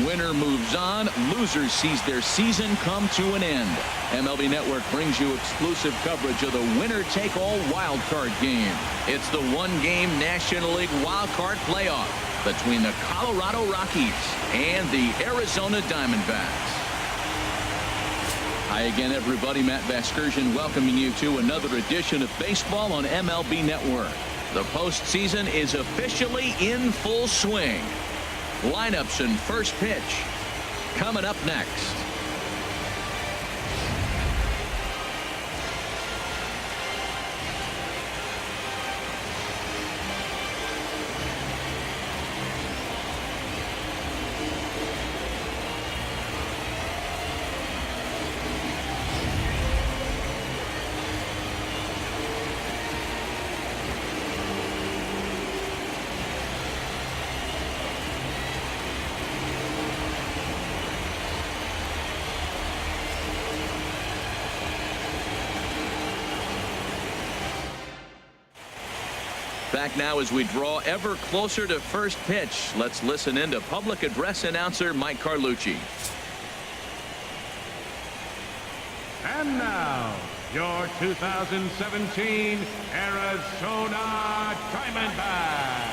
Winner moves on. Loser sees their season come to an end. MLB Network brings you exclusive coverage of the winner-take-all wild card game. It's the one-game National League wild card playoff between the Colorado Rockies and the Arizona Diamondbacks. Hi again, everybody. Matt Vasgersian welcoming you to another edition of baseball on MLB Network. The postseason is officially in full swing. Lineups and first pitch coming up next. Back now as we draw ever closer to first pitch. Let's listen in to public address announcer Mike Carlucci. And now, your 2017 Arizona Diamondbacks.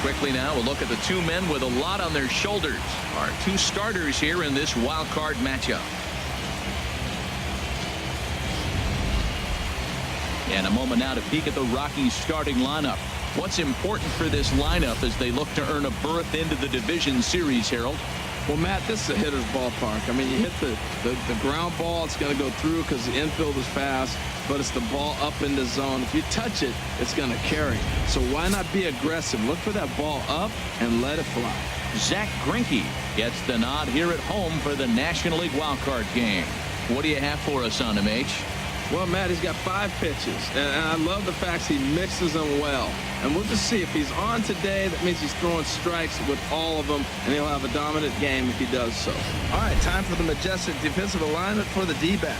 Quickly now, a look at the two men with a lot on their shoulders. Our two starters here in this wild card matchup. And a moment now to peek at the Rockies starting lineup. What's important for this lineup as they look to earn a berth into the division series, Harold? Well, Matt, this is a hitter's ballpark. I mean, you hit the ground ball, it's going to go through because the infield is fast, but it's the ball up in the zone. If you touch it, it's going to carry. So why not be aggressive? Look for that ball up and let it fly. Zach Greinke gets the nod here at home for the National League wildcard game. What do you have for us on him, H? Well, Matt, he's got 5 pitches, and I love the fact he mixes them well. And we'll just see if he's on today. That means he's throwing strikes with all of them, and he'll have a dominant game if he does so. All right, time for the majestic defensive alignment for the D-backs.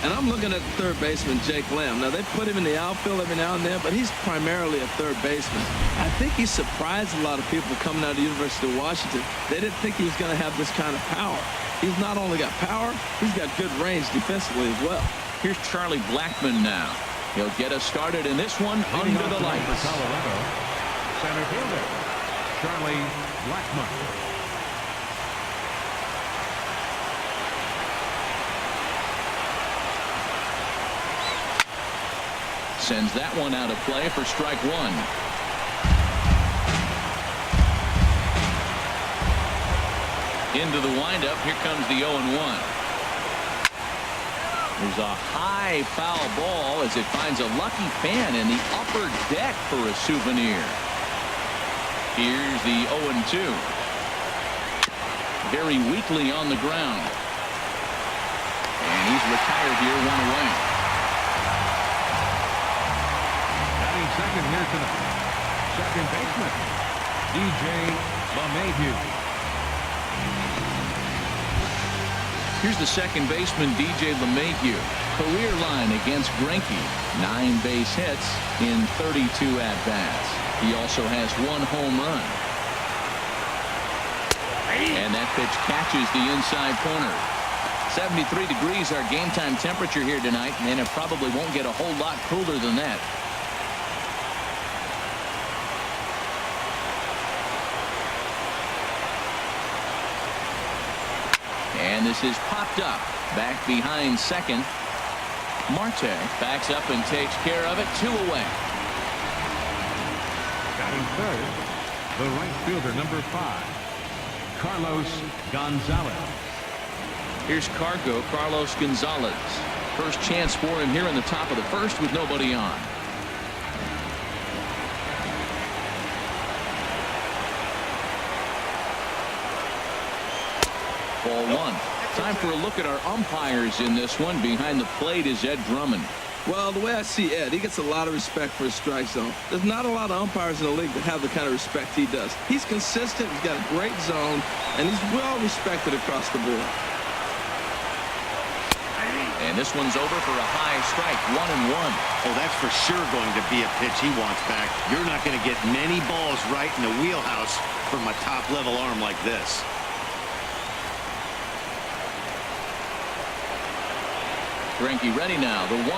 And I'm looking at the third baseman, Jake Lamb. Now, they put him in the outfield every now and then, but he's primarily a third baseman. I think he surprised a lot of people coming out of the University of Washington. They didn't think he was going to have this kind of power. He's not only got power, he's got good range defensively as well. Here's Charlie Blackmon now. He'll get us started in this one under the lights. For Colorado, center fielder, Charlie Blackmon. Sends that one out of play for strike one. Into the windup. Here comes the 0-1. There's a high foul ball as it finds a lucky fan in the upper deck for a souvenir. Here's the 0-2. Very weakly on the ground. And he's retired here, one away. Batting second here tonight, second baseman, DJ LeMahieu. Here's the second baseman, DJ LeMahieu. Career line against Greinke. 9 base hits in 32 at-bats. He also has 1 home run. And that pitch catches the inside corner. 73 degrees our game time temperature here tonight, and it probably won't get a whole lot cooler than that. And this is popped up back behind second. Marte backs up and takes care of it. 2 away. Batting third, the right fielder, number 5, Carlos Gonzalez. Here's Carlos Gonzalez. First chance for him here in the top of the first with nobody on. Ball 1. Time for a look at our umpires in this one. Behind the plate is Ed Drummond. Well, the way I see Ed, he gets a lot of respect for his strike zone. There's not a lot of umpires in the league that have the kind of respect he does. He's consistent, he's got a great zone, and he's well respected across the board. And this one's over for a high strike, 1-1. Oh, that's for sure going to be a pitch he wants back. You're not going to get many balls right in the wheelhouse from a top-level arm like this. Greinke ready now, the 1-1.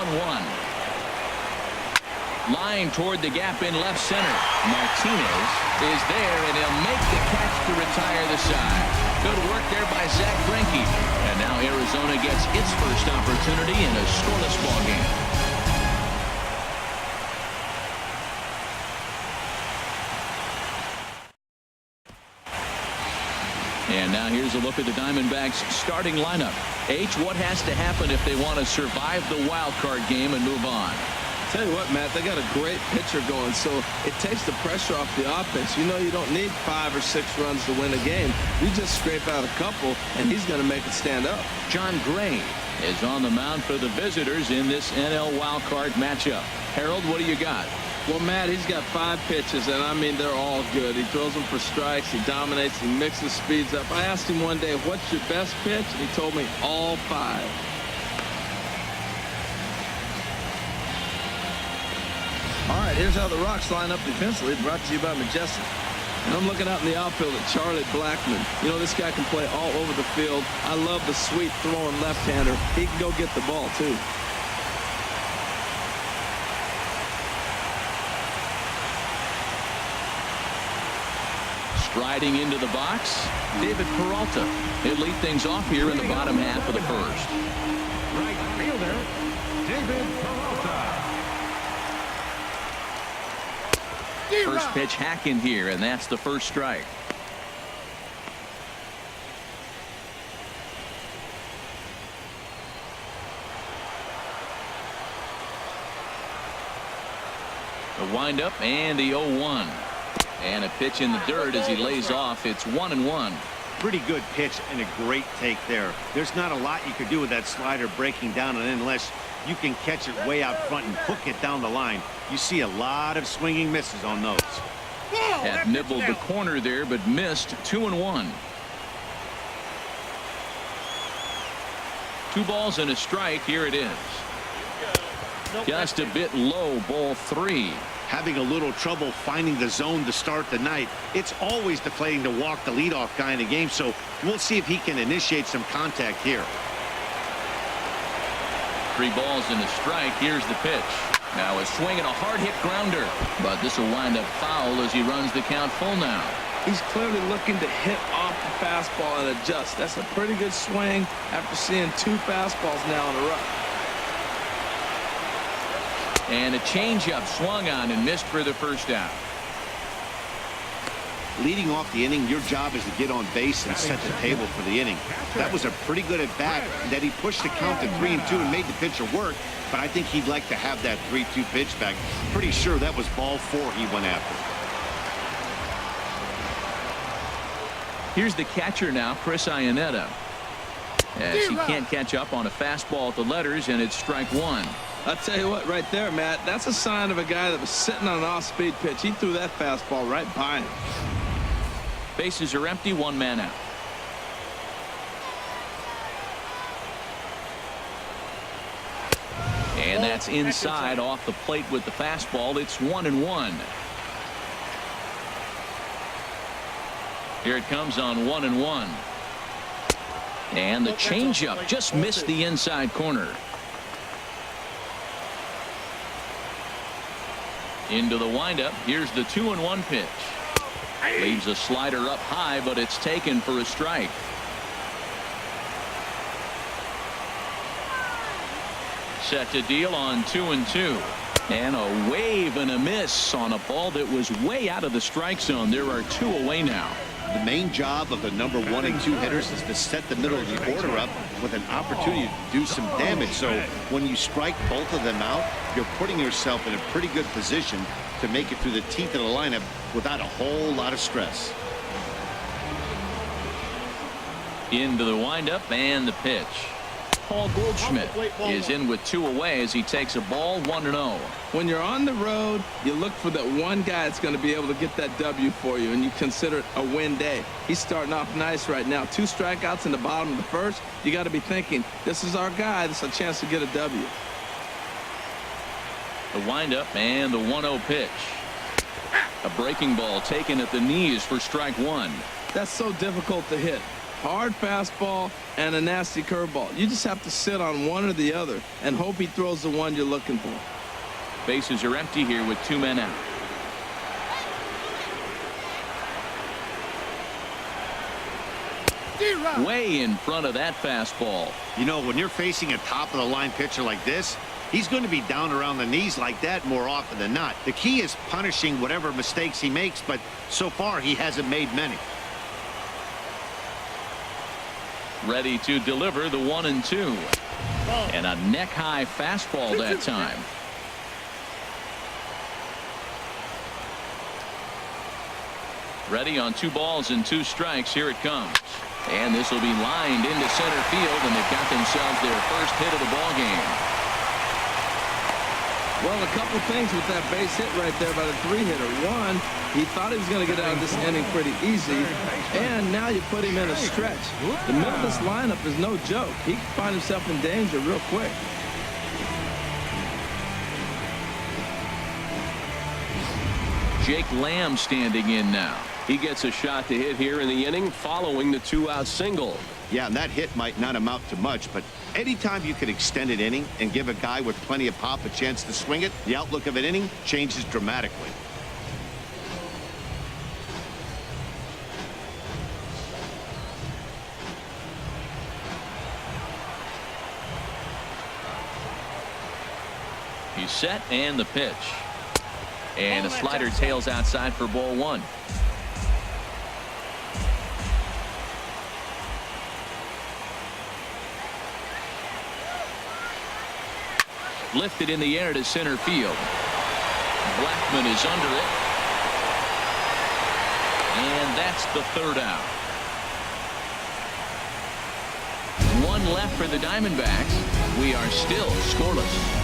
Line toward the gap in left center. Martinez is there, and he'll make the catch to retire the side. Good work there by Zach Greinke. And now Arizona gets its first opportunity in a scoreless ball game. And now here's a look at the Diamondbacks starting lineup. H, what has to happen if they want to survive the wild card game and move on? Tell you what, Matt, they got a great pitcher going, so it takes the pressure off the offense. You know you don't need 5 or 6 runs to win a game. You just scrape out a couple, and he's going to make it stand up. John Gray is on the mound for the visitors in this NL wild card matchup. Harold, what do you got? Well, Matt, he's got 5 pitches, and I mean, they're all good. He throws them for strikes. He dominates. He mixes speeds up. I asked him one day, what's your best pitch? And he told me all 5. All right, here's how the Rocks line up defensively, brought to you by Majestic. And I'm looking out in the outfield at Charlie Blackmon. You know, this guy can play all over the field. I love the sweet throwing left-hander. He can go get the ball, too. Striding into the box, David Peralta. He'll lead things off here in the bottom half of the first. Right fielder, David Peralta. First pitch hacking here, and that's the first strike. The windup and the 0-1. And a pitch in the dirt as he lays off. It's 1-1. Pretty good pitch and a great take there. There's not a lot you could do with that slider breaking down, and unless you can catch it way out front and hook it down the line, you see a lot of swinging misses on those. Have nibbled the corner there, but missed. 2-1. 2 balls and a strike. Here it is. Just a bit low, ball 3. Having a little trouble finding the zone to start the night. It's always deflating to walk the leadoff guy in the game, so we'll see if he can initiate some contact here. 3 balls and a strike. Here's the pitch. Now a swing and a hard hit grounder, but this will wind up foul as he runs the count full now. He's clearly looking to hit off the fastball and adjust. That's a pretty good swing after seeing 2 fastballs now in a row. And a changeup swung on and missed for the first out. Leading off the inning, your job is to get on base and set the table for the inning. That was a pretty good at bat that he pushed the count to 3-2 and made the pitcher work, but I think he'd like to have that 3-2 pitch back. Pretty sure that was ball 4 he went after. Here's the catcher now, Chris Iannetta, as he can't catch up on a fastball at the letters, and it's strike 1. I'll tell you what, right there, Matt, that's a sign of a guy that was sitting on an off-speed pitch. He threw that fastball right by him. Bases are empty, 1 man out. And that's inside off the plate with the fastball. It's 1-1. Here it comes on 1-1. And the changeup just missed the inside corner. Into the windup. Here's the 2-1 pitch. Leaves a slider up high, but it's taken for a strike. Set to deal on 2-2. And a wave and a miss on a ball that was way out of the strike zone. There are 2 away now. The main job of the number 1 and 2 hitters is to set the middle of the order up with an opportunity to do some damage. So when you strike both of them out, you're putting yourself in a pretty good position to make it through the teeth of the lineup without a whole lot of stress. Into the windup and the pitch. Paul Goldschmidt is in with 2 away as he takes a ball 1-0. When you're on the road, you look for that one guy that's going to be able to get that W for you, and you consider it a win day. He's starting off nice right now. 2 strikeouts in the bottom of the first. You got to be thinking, this is our guy. This is a chance to get a W. The windup and the 1-0 pitch. A breaking ball taken at the knees for strike 1. That's so difficult to hit. Hard fastball and a nasty curveball. You just have to sit on one or the other and hope he throws the one you're looking for. Bases are empty here with 2 men out. Way in front of that fastball. You know, when you're facing a top-of-the-line pitcher like this, he's going to be down around the knees like that more often than not. The key is punishing whatever mistakes he makes, but so far he hasn't made many. Ready to deliver the 1-2. And a neck-high fastball that time. Ready on 2 balls and 2 strikes. Here it comes. And this will be lined into center field, and they've got themselves their first hit of the ball game. Well, a couple things with that base hit right there by the 3-hitter. One, he thought he was going to get out of this inning pretty easy, and now you put him in a stretch. The middle of this lineup is no joke. He can find himself in danger real quick. Jake Lamb standing in now. He gets a shot to hit here in the inning following the 2-out single. Yeah, and that hit might not amount to much, but anytime you can extend an inning and give a guy with plenty of pop a chance to swing it, the outlook of an inning changes dramatically. He's set, and the pitch. And a slider tails outside for ball 1. Lifted in the air to center field. Blackman is under it. And that's the 3rd out. 1 left for the Diamondbacks. We are still scoreless.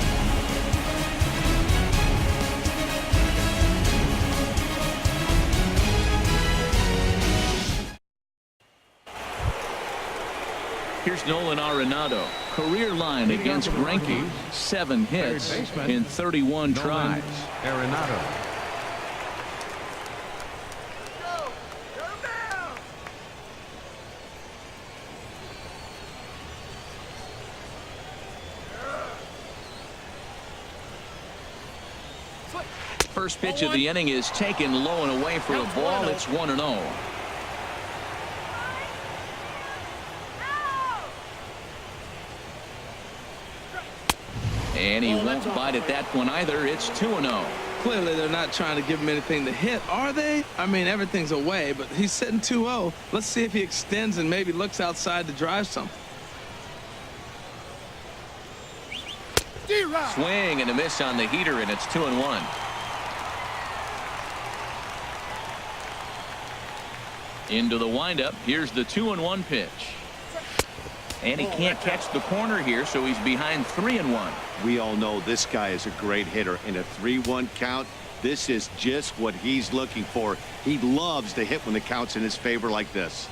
Here's Nolan Arenado. Career line against Greinke. 7 hits in 31 tries. Arenado. First pitch of the inning is taken low and away for a ball. It's 1-0. And he won't bite at that one either. It's 2-0. Clearly, they're not trying to give him anything to hit, are they? I mean, everything's away, but he's sitting 2-0. Let's see if he extends and maybe looks outside to drive something. Swing and a miss on the heater, and it's 2-1. Into the windup. Here's the 2-1 pitch. And he can't catch the corner here, so he's behind 3-1. We all know this guy is a great hitter. In a 3-1 count, this is just what he's looking for. He loves to hit when the count's in his favor like this.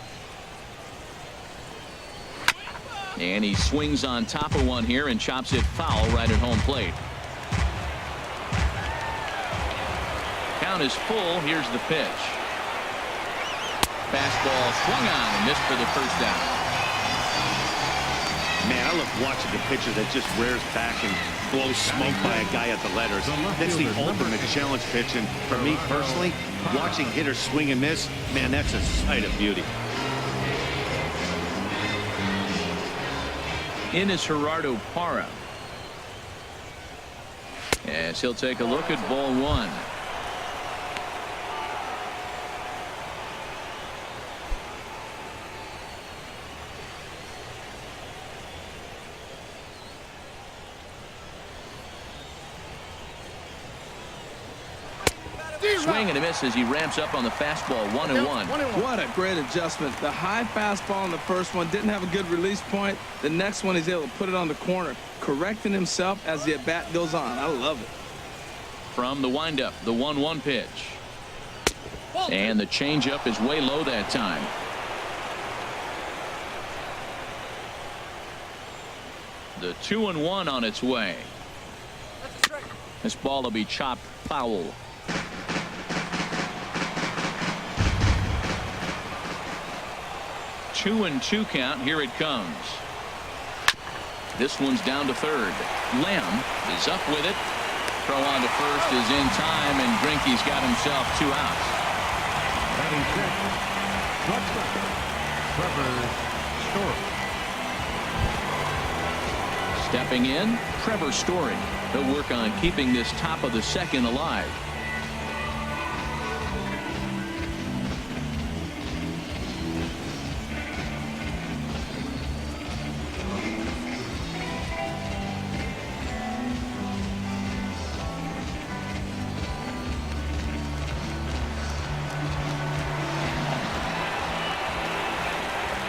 And he swings on top of one here and chops it foul right at home plate. Count is full. Here's the pitch. Fastball swung on and missed for the first down. Man, I love watching the pitcher that just rears back and blows smoke by a guy at the letters. That's the ultimate challenge pitch, and for me personally, watching hitters swing and miss, man, that's a sight of beauty. In is Gerardo Parra. As he'll take a look at ball 1. Swing and a miss as he ramps up on the fastball. 1-1. What a great adjustment. The high fastball on the first one didn't have a good release point. The next one he's able to put it on the corner, correcting himself as the at-bat goes on. I love it. From the windup, the 1-1 pitch. And the changeup is way low that time. The 2-1 on its way. This ball will be chopped foul. Two and two count. Here it comes. This one's down to third. Lamb is up with it. Throw on to first is in time, and Greinke's got himself 2 outs. Batting sixth, shortstop, Trevor Story. Stepping in, Trevor Story. He'll work on keeping this top of the second alive.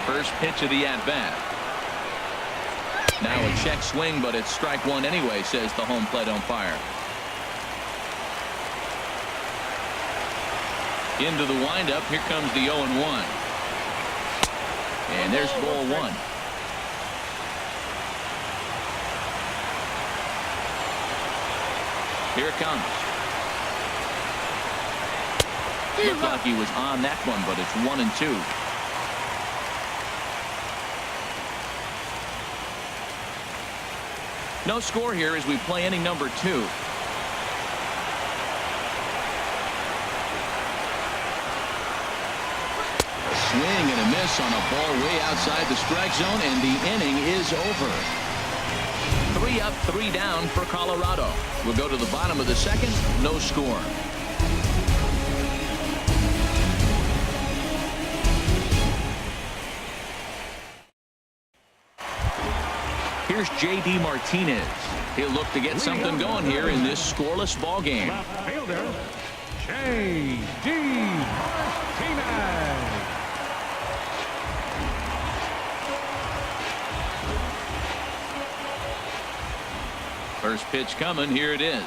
First pitch of the at-bat. Now a check swing, but it's strike one anyway, says the home plate umpire. Into the windup. Here comes the 0-1. And there's ball one. Here it comes. Looked like he was on that one, but it's 1-2. No score here as we play inning number 2. Swing and a miss on a ball way outside the strike zone, and the inning is over. 3 up, 3 down for Colorado. We'll go to the bottom of the second. No score. Here's J.D. Martinez. He'll look to get something going here in this scoreless ball game. Left fielder, J.D. Martinez. First pitch coming. Here it is.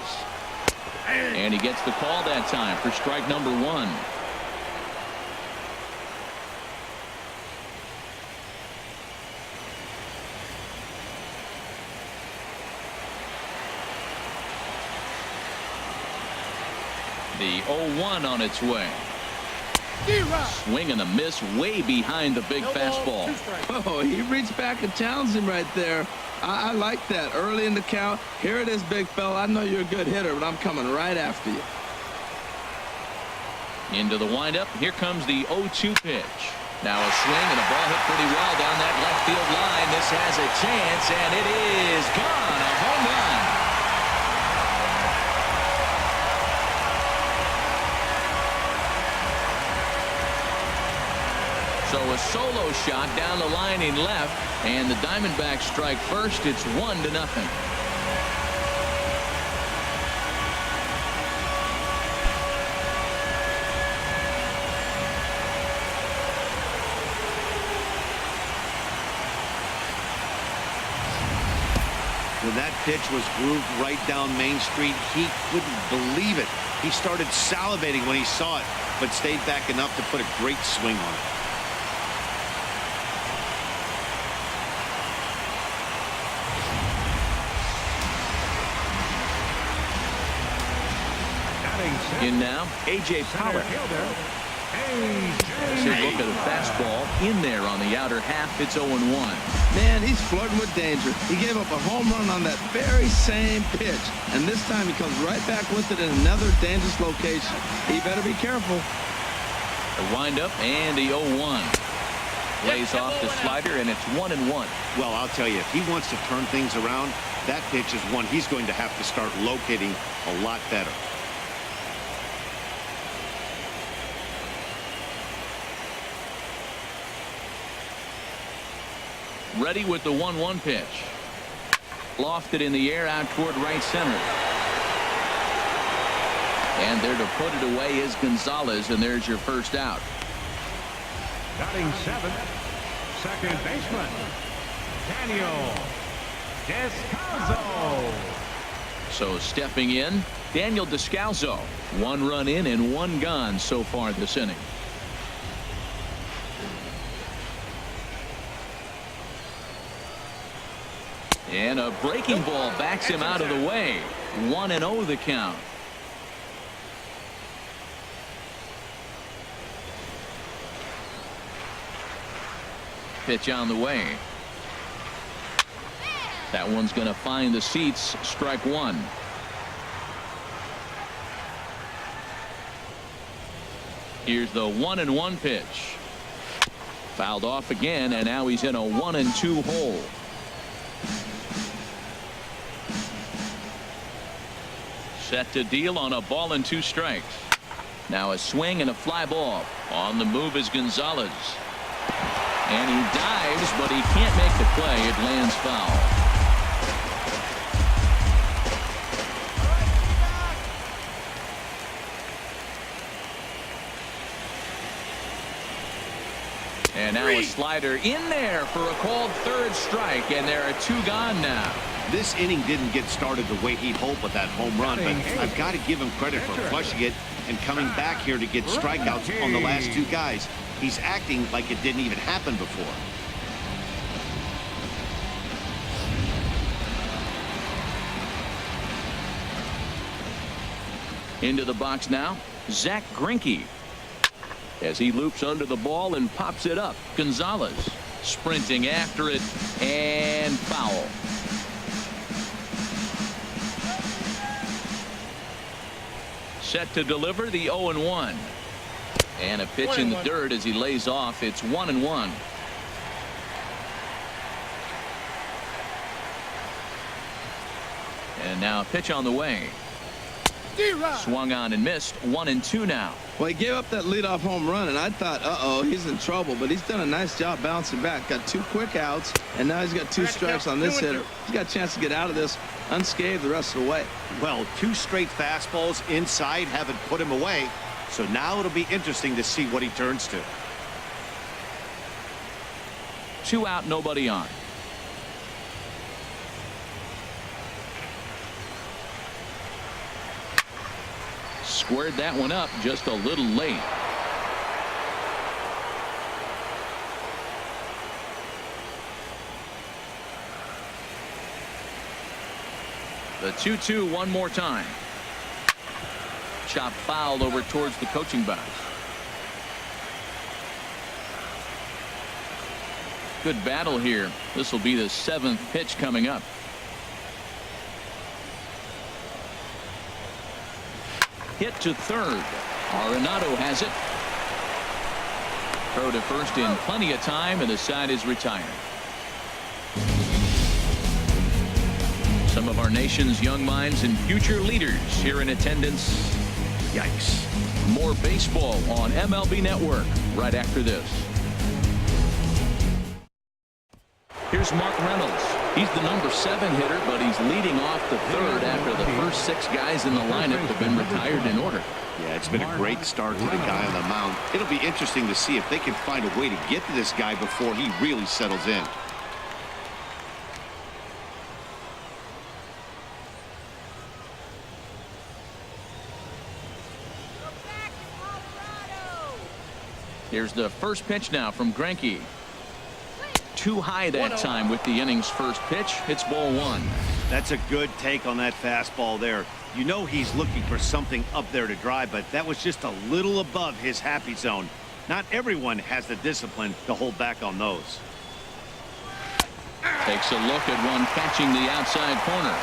And he gets the call that time for strike number 1. The 0-1 on its way. Swing and a miss way behind the big fastball. Oh, he reached back and challenged him right there. I like that. Early in the count. Here it is, big fella. I know you're a good hitter, but I'm coming right after you. Into the windup. Here comes the 0-2 pitch. Now a swing and a ball hit pretty well down that left field line. This has a chance, and it is gone. A home run. So a solo shot down the line in left, and the Diamondbacks strike first. It's 1-0. When that pitch was grooved right down Main Street, he couldn't believe it. He started salivating when he saw it, but stayed back enough to put a great swing on it. In now, A.J. Pollock. Let's take a look at a fastball in there on the outer half. It's 0-1. Man, he's flirting with danger. He gave up a home run on that very same pitch, and this time he comes right back with it in another dangerous location. He better be careful. The windup and the 0-1. Lays off the slider, and it's 1-1. Well, I'll tell you, if he wants to turn things around, that pitch is one he's going to have to start locating a lot better. Ready with the 1-1 pitch. Lofted in the air out toward right center. And there to put it away is Gonzalez, and there's your first out. Batting seventh, second baseman, Daniel Descalso. So stepping in, Daniel Descalso. 1 run in and 1 gone so far this inning. And a breaking ball backs him out of the way. 1-0 the count. Pitch on the way. That one's going to find the seats. Strike 1. Here's the 1-1 pitch. Fouled off again, and now he's in a 1-2 hole. Set to deal on a ball and 2 strikes. Now a swing and a fly ball. On the move is Gonzalez. And he dives, but he can't make the play. It lands foul. And now a slider in there for a called 3rd strike, and there are 2 gone now. This inning didn't get started the way he'd hoped with that home run, but I've got to give him credit for flushing it and coming back here to get strikeouts on the last 2 guys. He's acting like it didn't even happen before. Into the box now, Zach Greinke. As he loops under the ball and pops it up. Gonzalez sprinting after it, and foul. Set to deliver the 0-1. And a pitch in the dirt as he lays off. It's 1-1. And now a pitch on the way. Swung on and missed. 1-2 now. Well, he gave up that leadoff home run, and I thought, uh-oh, he's in trouble. But he's done a nice job bouncing back. Got 2 quick outs, and now he's got 2 strikes on this hitter. He's got a chance to get out of this unscathed the rest of the way. Well, 2 straight fastballs inside haven't put him away. So now it'll be interesting to see what he turns to. 2 out, nobody on. Squared that one up just a little late. The 2-2 one more time. Chop fouled over towards the coaching box. Good battle here. This will be the 7th pitch coming up. Hit to 3rd. Arenado has it. Throw to first in plenty of time, and the side is retired. Some of our nation's young minds and future leaders here in attendance. Yikes. More baseball on MLB Network right after this. Here's Mark Reynolds. He's the number 7 hitter, but he's leading off the 3rd after the first 6 guys in the lineup have been retired in order. Yeah, it's been a great start to the guy on the mound. It'll be interesting to see if they can find a way to get to this guy before he really settles in. Here's the first pitch now from Greinke. Too high that time with the inning's first pitch. It's ball 1. That's a good take on that fastball there. You know he's looking for something up there to drive, but that was just a little above his happy zone. Not everyone has the discipline to hold back on those. Takes a look at one catching the outside corner.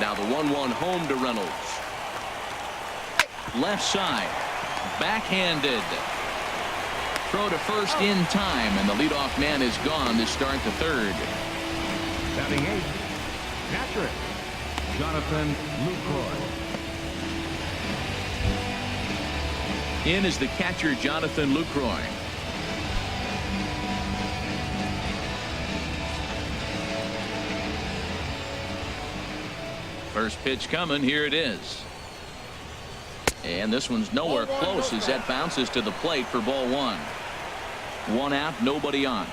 Now the 1-1 home to Reynolds. Left side. Backhanded. Throw to first in time, and the leadoff man is gone to start the 3rd. Batting 8th, catcher, Jonathan Lucroy. In is the catcher, Jonathan Lucroy. First pitch coming. Here it is. And this one's nowhere close as that bounces to the plate for ball one. One out, nobody on.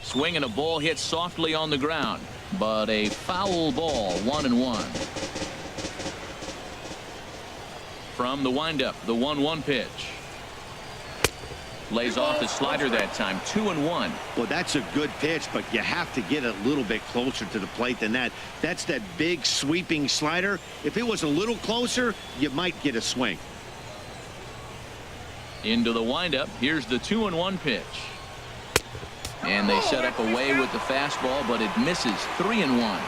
Swing and a ball hit softly on the ground, but a foul ball. 1-1. From the windup, the 1-1 pitch. Lays off the slider that time. 2-1. Well, that's a good pitch, but you have to get a little bit closer to the plate than that. That's that big sweeping slider. If it was a little closer, you might get a swing. Into the windup. Here's the 2-1 pitch. And they set up away with the fastball, but it misses. 3-1.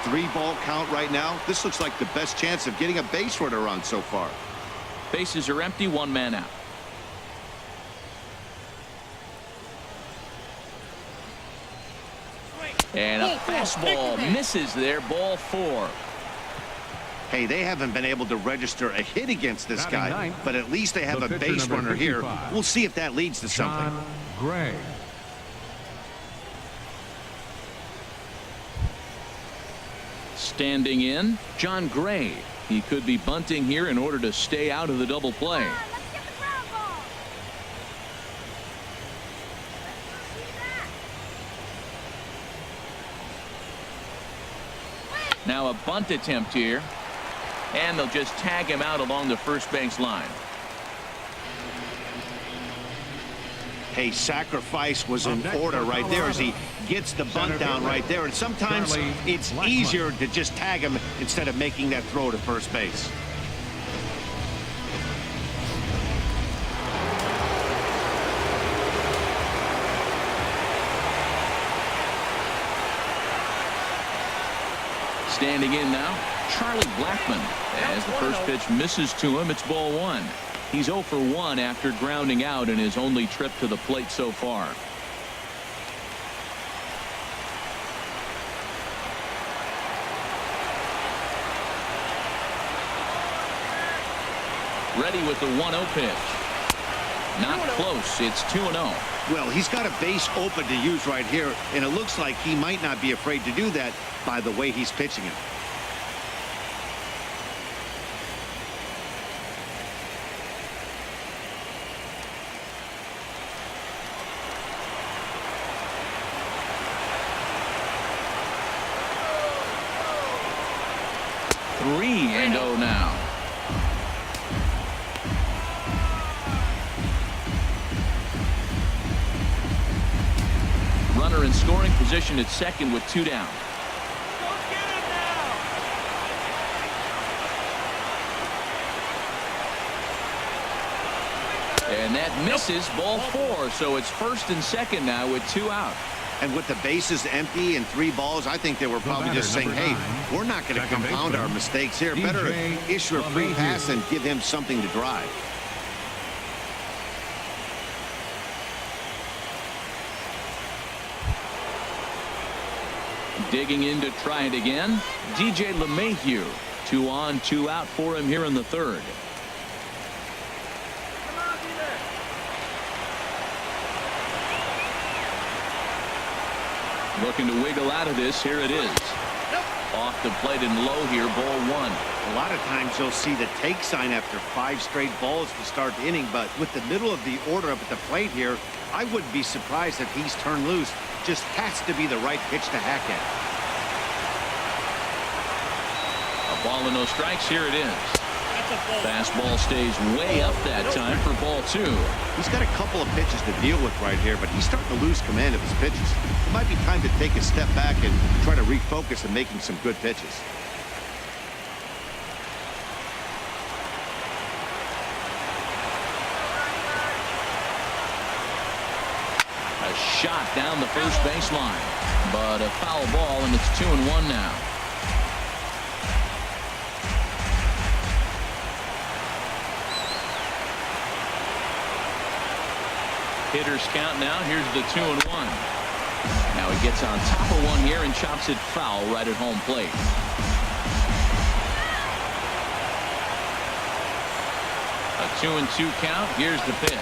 3-ball count right now. This looks like the best chance of getting a base runner on so far. Bases are empty. One man out. And a fastball misses there. Ball 4. Hey, they haven't been able to register a hit against this guy, but at least they have a base runner here. We'll see if that leads to something. John Gray. Standing in, John Gray. He could be bunting here in order to stay out of the double play. Now a bunt attempt here, and they'll just tag him out along the first base line. Hey, sacrifice was in order right there as he gets the bunt down right there. And sometimes it's easier to just tag him instead of making that throw to first base. Standing in now, Charlie Blackmon. As the first pitch misses to him, it's ball 1. He's 0 for 1 after grounding out in his only trip to the plate so far. Ready with the 1-0 pitch. Not close. It's 2-0. Well, he's got a base open to use right here, and it looks like he might not be afraid to do that by the way he's pitching it. Three and 0 now. Runner in scoring position at second with 2 down. And that misses. Ball 4. So it's first and second now with 2 out. And with the bases empty and 3 balls, I think they were probably just saying, hey, we're not going to compound our mistakes here. Better issue a free pass and give him something to drive. Digging in to try it again. DJ LeMahieu. 2 on, 2 out for him here in the third. Looking to wiggle out of this. Here it is. Off the plate and low here. Ball 1. A lot of times you'll see the take sign after 5 straight balls to start the inning, but with the middle of the order up at the plate here, I wouldn't be surprised if he's turned loose. Just has to be the right pitch to hack at. A ball and no strikes. Here it is. Fastball stays way up that time for ball 2. He's got a couple of pitches to deal with right here, but he's starting to lose command of his pitches. It might be time to take a step back and try to refocus on making some good pitches. A shot down the first baseline, but a foul ball, and it's 2-1 now. Hitters count now. Here's the 2-1. Now he gets on top of one here and chops it foul right at home plate. A 2-2 count. Here's the pitch.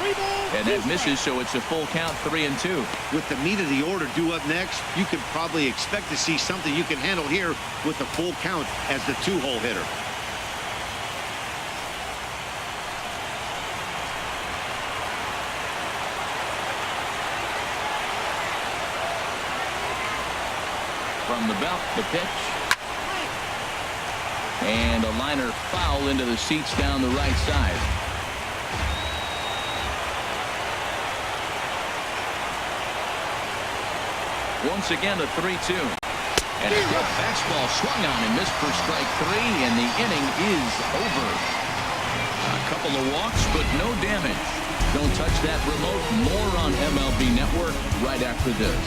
And that misses, so it's a full count, 3-2. With the meat of the order due up next, you could probably expect to see something you can handle here with a full count as the 2-hole hitter. From the belt, the pitch. And a liner foul into the seats down the right side. Once again, a 3-2. And a good fastball swung on and missed for strike 3, and the inning is over. A couple of walks, but no damage. Don't touch that remote. More on MLB Network right after this.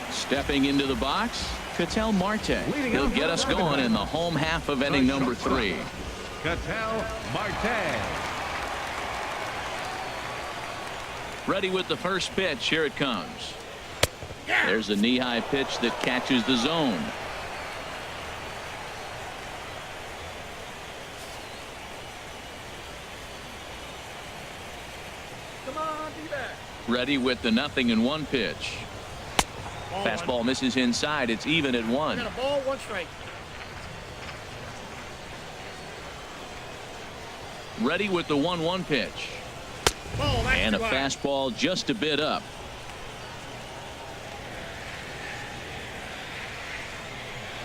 Stepping into the box, Ketel Marte. He'll get us going in the home half of inning number 3. Ketel Marte. Ready with the first pitch. Here it comes. There's a knee-high pitch that catches the zone. Come on, D-back. Ready with the 0-1 pitch. Fastball misses inside. It's even at 1. Got a ball, 1 strike. Ready with the 1-1 pitch. Ball, And a fastball just a bit up.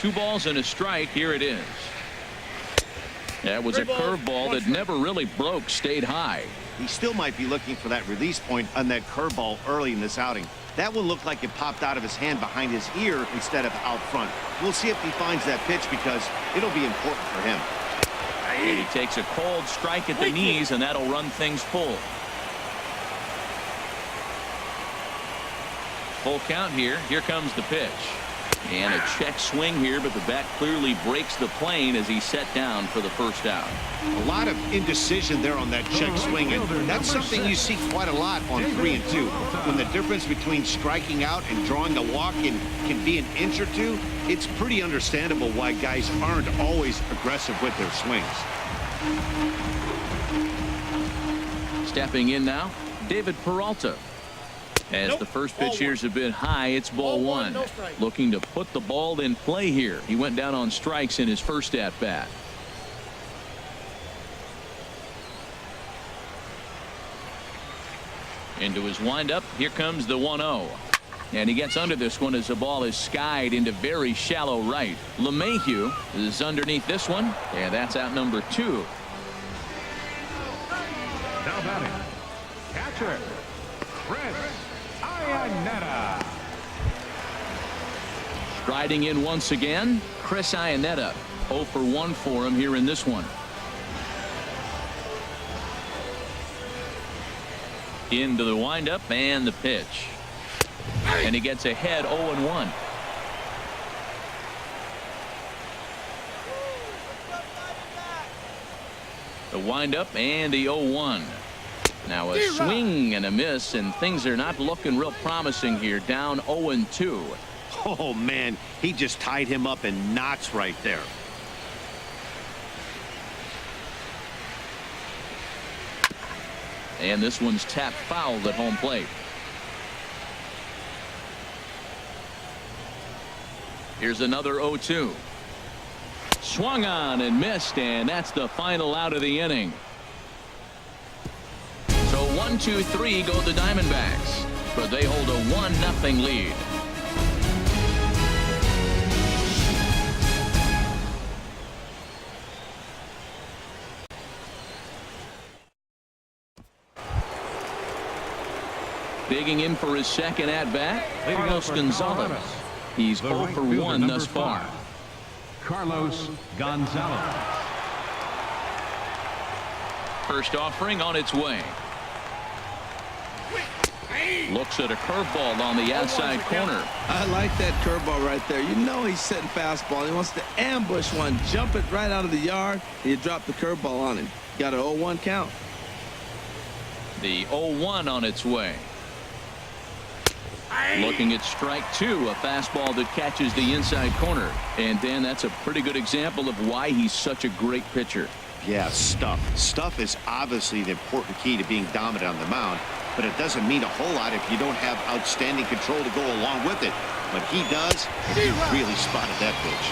Two balls and a strike. Here it is. That was a curveball that never really broke, stayed high. He still might be looking for that release point on that curveball early in this outing. That one looked like it popped out of his hand behind his ear instead of out front. We'll see if he finds that pitch because it'll be important for him. And he takes a cold strike at the knees, and that'll run things full. Full count here. Here comes the pitch. And a check swing here, but the bat clearly breaks the plane as he's set down for the first out. A lot of indecision there on that check swing, and that's something you see quite a lot on 3-2. When the difference between striking out and drawing a walk can be an inch or two, it's pretty understandable why guys aren't always aggressive with their swings. Stepping in now, David Peralta. As the first pitch here's a bit high, it's ball 1. Looking to put the ball in play here. He went down on strikes in his first at bat. Into his windup. Here comes the 1-0. And he gets under this one as the ball is skied into very shallow right. LeMahieu is underneath this one, and that's out number 2. Now batting, catcher, Chris Iannetta. Striding in once again, Chris Iannetta. 0 for 1 for him here in this one. Into the windup and the pitch. And he gets ahead 0-1. The windup and the 0-1. Now a swing and a miss, and things are not looking real promising here. Down 0-2. Oh, man, he just tied him up in knots right there. And this one's tapped foul at home plate. Here's another 0-2. Swung on and missed, and that's the final out of the inning. So 1-2-3 go the Diamondbacks, but they hold a 1-0 lead. Digging in for his second at-bat, Carlos Gonzalez. He's 0 for 1 thus far. Carlos Gonzalez. First offering on its way. Looks at a curveball on the outside corner. I like that curveball right there. You know he's setting fastball. He wants to ambush one, jump it right out of the yard, and you drop the curveball on him. Got an 0-1 count. The 0-1 on its way. Looking at strike two, a fastball that catches the inside corner. And Dan, that's a pretty good example of why he's such a great pitcher. Yeah, stuff. Stuff is obviously the important key to being dominant on the mound, but it doesn't mean a whole lot if you don't have outstanding control to go along with it. But he does, and he really spotted that pitch.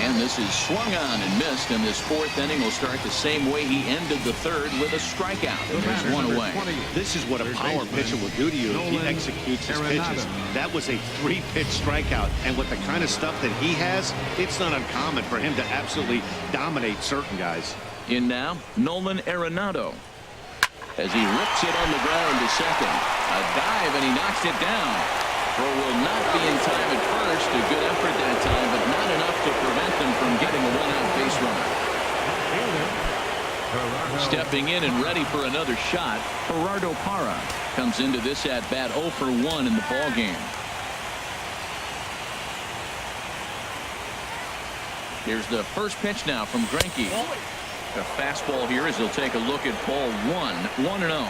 And this is swung on and missed, and this fourth inning will start the same way he ended the third, with a strikeout. And there's one away. This is what a power pitcher will do to you if he executes his pitches. That was a 3-pitch strikeout, and with the kind of stuff that he has, it's not uncommon for him to absolutely dominate certain guys. In now, Nolan Arenado, as he rips it on the ground to second. A dive, and he knocks it down. Throw will not be in time at first. A good effort that time, but not enough to prevent them from getting a one-out base runner. Stepping in and ready for another shot, Gerardo Parra comes into this at-bat 0 for 1 in the ballgame. Here's the first pitch now from Greinke. A fastball here as he'll take a look at ball 1-0.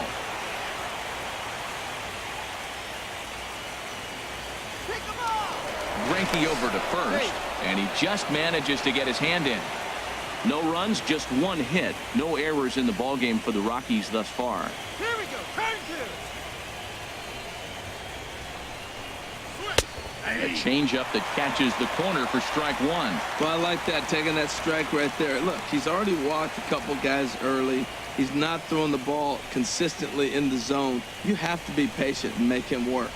Greinke over to first, and he just manages to get his hand in. No runs, just one hit. No errors in the ballgame for the Rockies thus far. Here we go. Turn two. A changeup that catches the corner for strike one. Well, I like that, taking that strike right there. Look, he's already walked a couple guys early. He's not throwing the ball consistently in the zone. You have to be patient and make him work.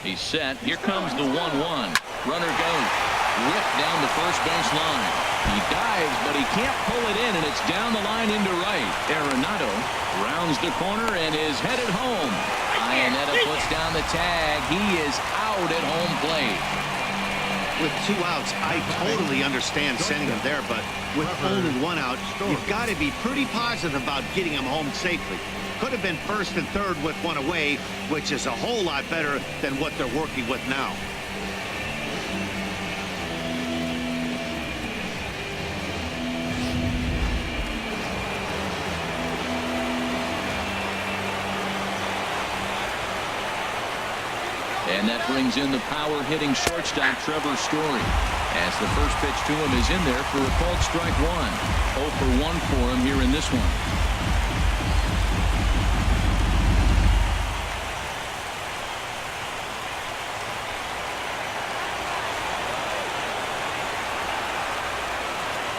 He's set. Here comes the 1-1. Runner goes. Ripped down the first base line. He dives, but he can't pull it in, and it's down the line into right. Arenado rounds the corner and is headed home. Iannetta puts down the tag. He is out at home plate. With 2 outs, I totally understand sending him there, but with only 1 out, you've got to be pretty positive about getting him home safely. Could have been first and third with 1 away, which is a whole lot better than what they're working with now. And that brings in the power-hitting shortstop Trevor Story, as the first pitch to him is in there for a called strike one. 0 for 1 for him here in this one.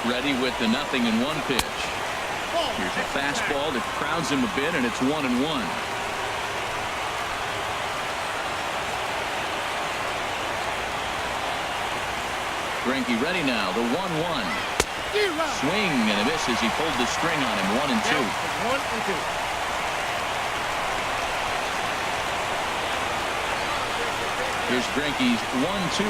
Ready with the 0-1 pitch. Here's a fastball that crowds him a bit, and it's 1-1. Greinke ready now. The 1-1. Swing and a miss as he pulled the string on him. 1-2. 1-2. Here's Greinke's 1-2.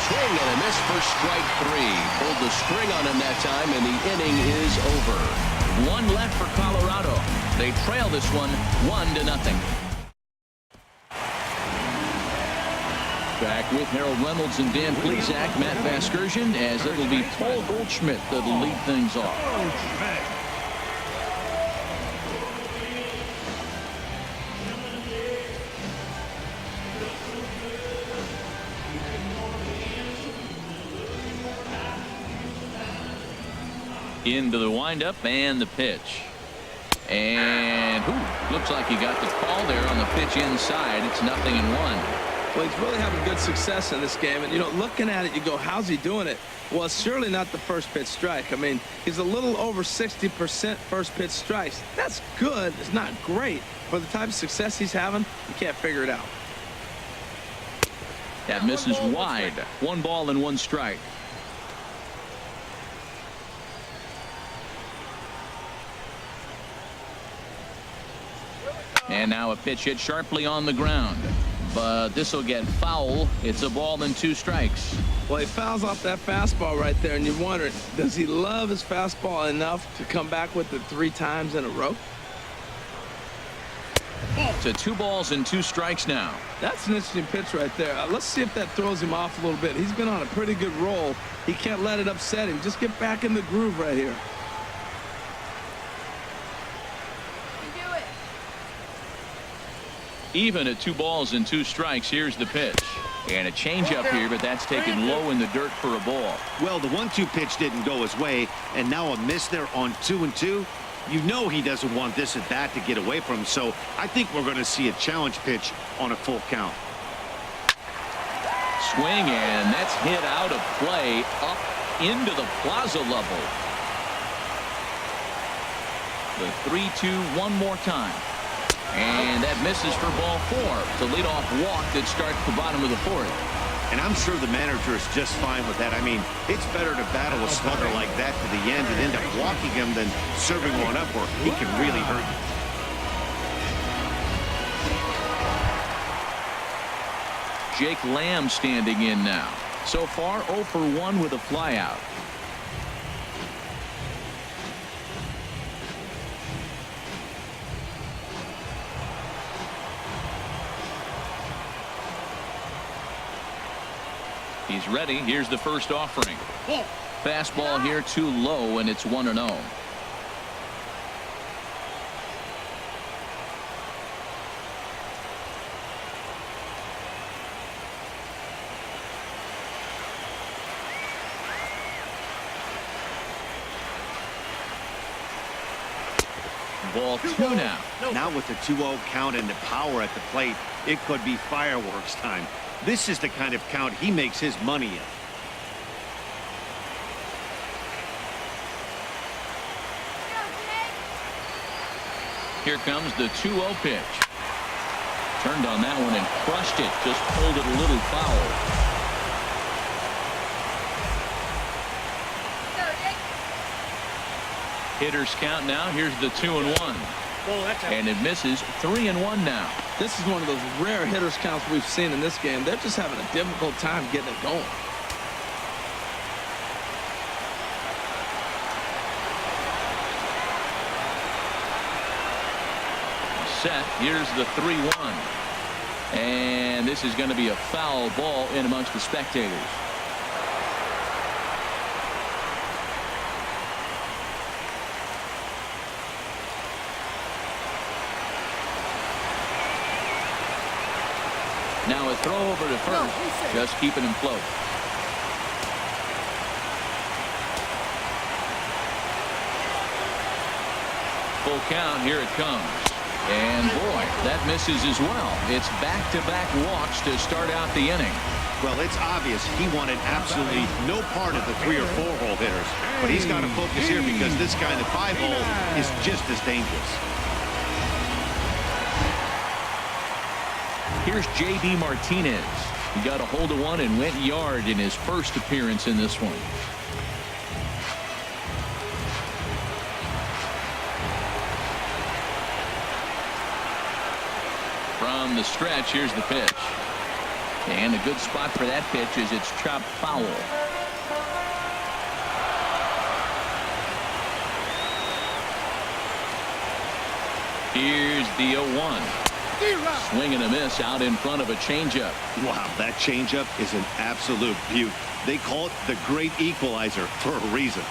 Swing and a miss for strike 3. Pulled the string on him that time, and the inning is over. 1 left for Colorado. They trail this one 1-0. Back with Harold Reynolds and Dan Plesac, Matt Vasgersian, as it'll be Paul Goldschmidt that'll lead things off. Into the windup and the pitch. And looks like he got the call there on the pitch inside. It's 0-1. Well, he's really having good success in this game. And, you know, looking at it, you go, how's he doing it? Well, it's surely not the first pitch strike. I mean, he's a little over 60% first pitch strikes. That's good. It's not great. For the type of success he's having, you can't figure it out. That misses wide. 1 ball and 1 strike. And now a pitch hit sharply on the ground. But this will get foul. It's a ball and 2 strikes. Well, he fouls off that fastball right there, and you wonder, does he love his fastball enough to come back with it 3 times in a row? To 2 balls and 2 strikes now. That's an interesting pitch right there. Let's see if that throws him off a little bit. He's been on a pretty good roll. He can't let it upset him. Just get back in the groove right here. Even at 2 balls and 2 strikes. Here's the pitch. And a changeup here, but that's taken low in the dirt for a ball. Well, the 1-2 pitch didn't go his way, and now a miss there on 2-2. You know he doesn't want this at bat to get away from him, so I think we're going to see a challenge pitch on a full count. Swing, and that's hit out of play up into the plaza level. The 3-2 one more time. And that misses for ball 4. It's a leadoff walk that starts the bottom of the 4th. And I'm sure the manager is just fine with that. I mean, it's better to battle a slugger like that to the end and end up walking him than serving one up where he can really hurt you. Jake Lamb standing in now. So far 0 for 1 with a flyout. He's ready. Here's the first offering. Fastball here too low, and it's 1-0. Ball 2 now. Now with the 2-0 count and the power at the plate, it could be fireworks time. This is the kind of count he makes his money in. Here comes the 2-0 pitch. Turned on that one and crushed it. Just pulled it a little foul. Hitters count now. Here's the 2-1. And it misses. 3-1 now. This is one of those rare hitters counts we've seen in this game. They're just having a difficult time getting it going. Set. Here's the 3-1. And this is going to be a foul ball in amongst the spectators. Now a throw over to first, just keeping him close. Full count, here it comes. And boy, that misses as well. It's back-to-back walks to start out the inning. Well, it's obvious he wanted absolutely no part of the 3 or 4 hole hitters. But he's got to focus here because this guy in the 5 hole is just as dangerous. Here's J.D. Martinez. He got a hold of one and went yard in his first appearance in this one. From the stretch, here's the pitch. And a good spot for that pitch is it's chopped foul. Here's the 0-1. Swing and a miss out in front of a changeup. Wow, that changeup is an absolute beaut. They call it the great equalizer for a reason.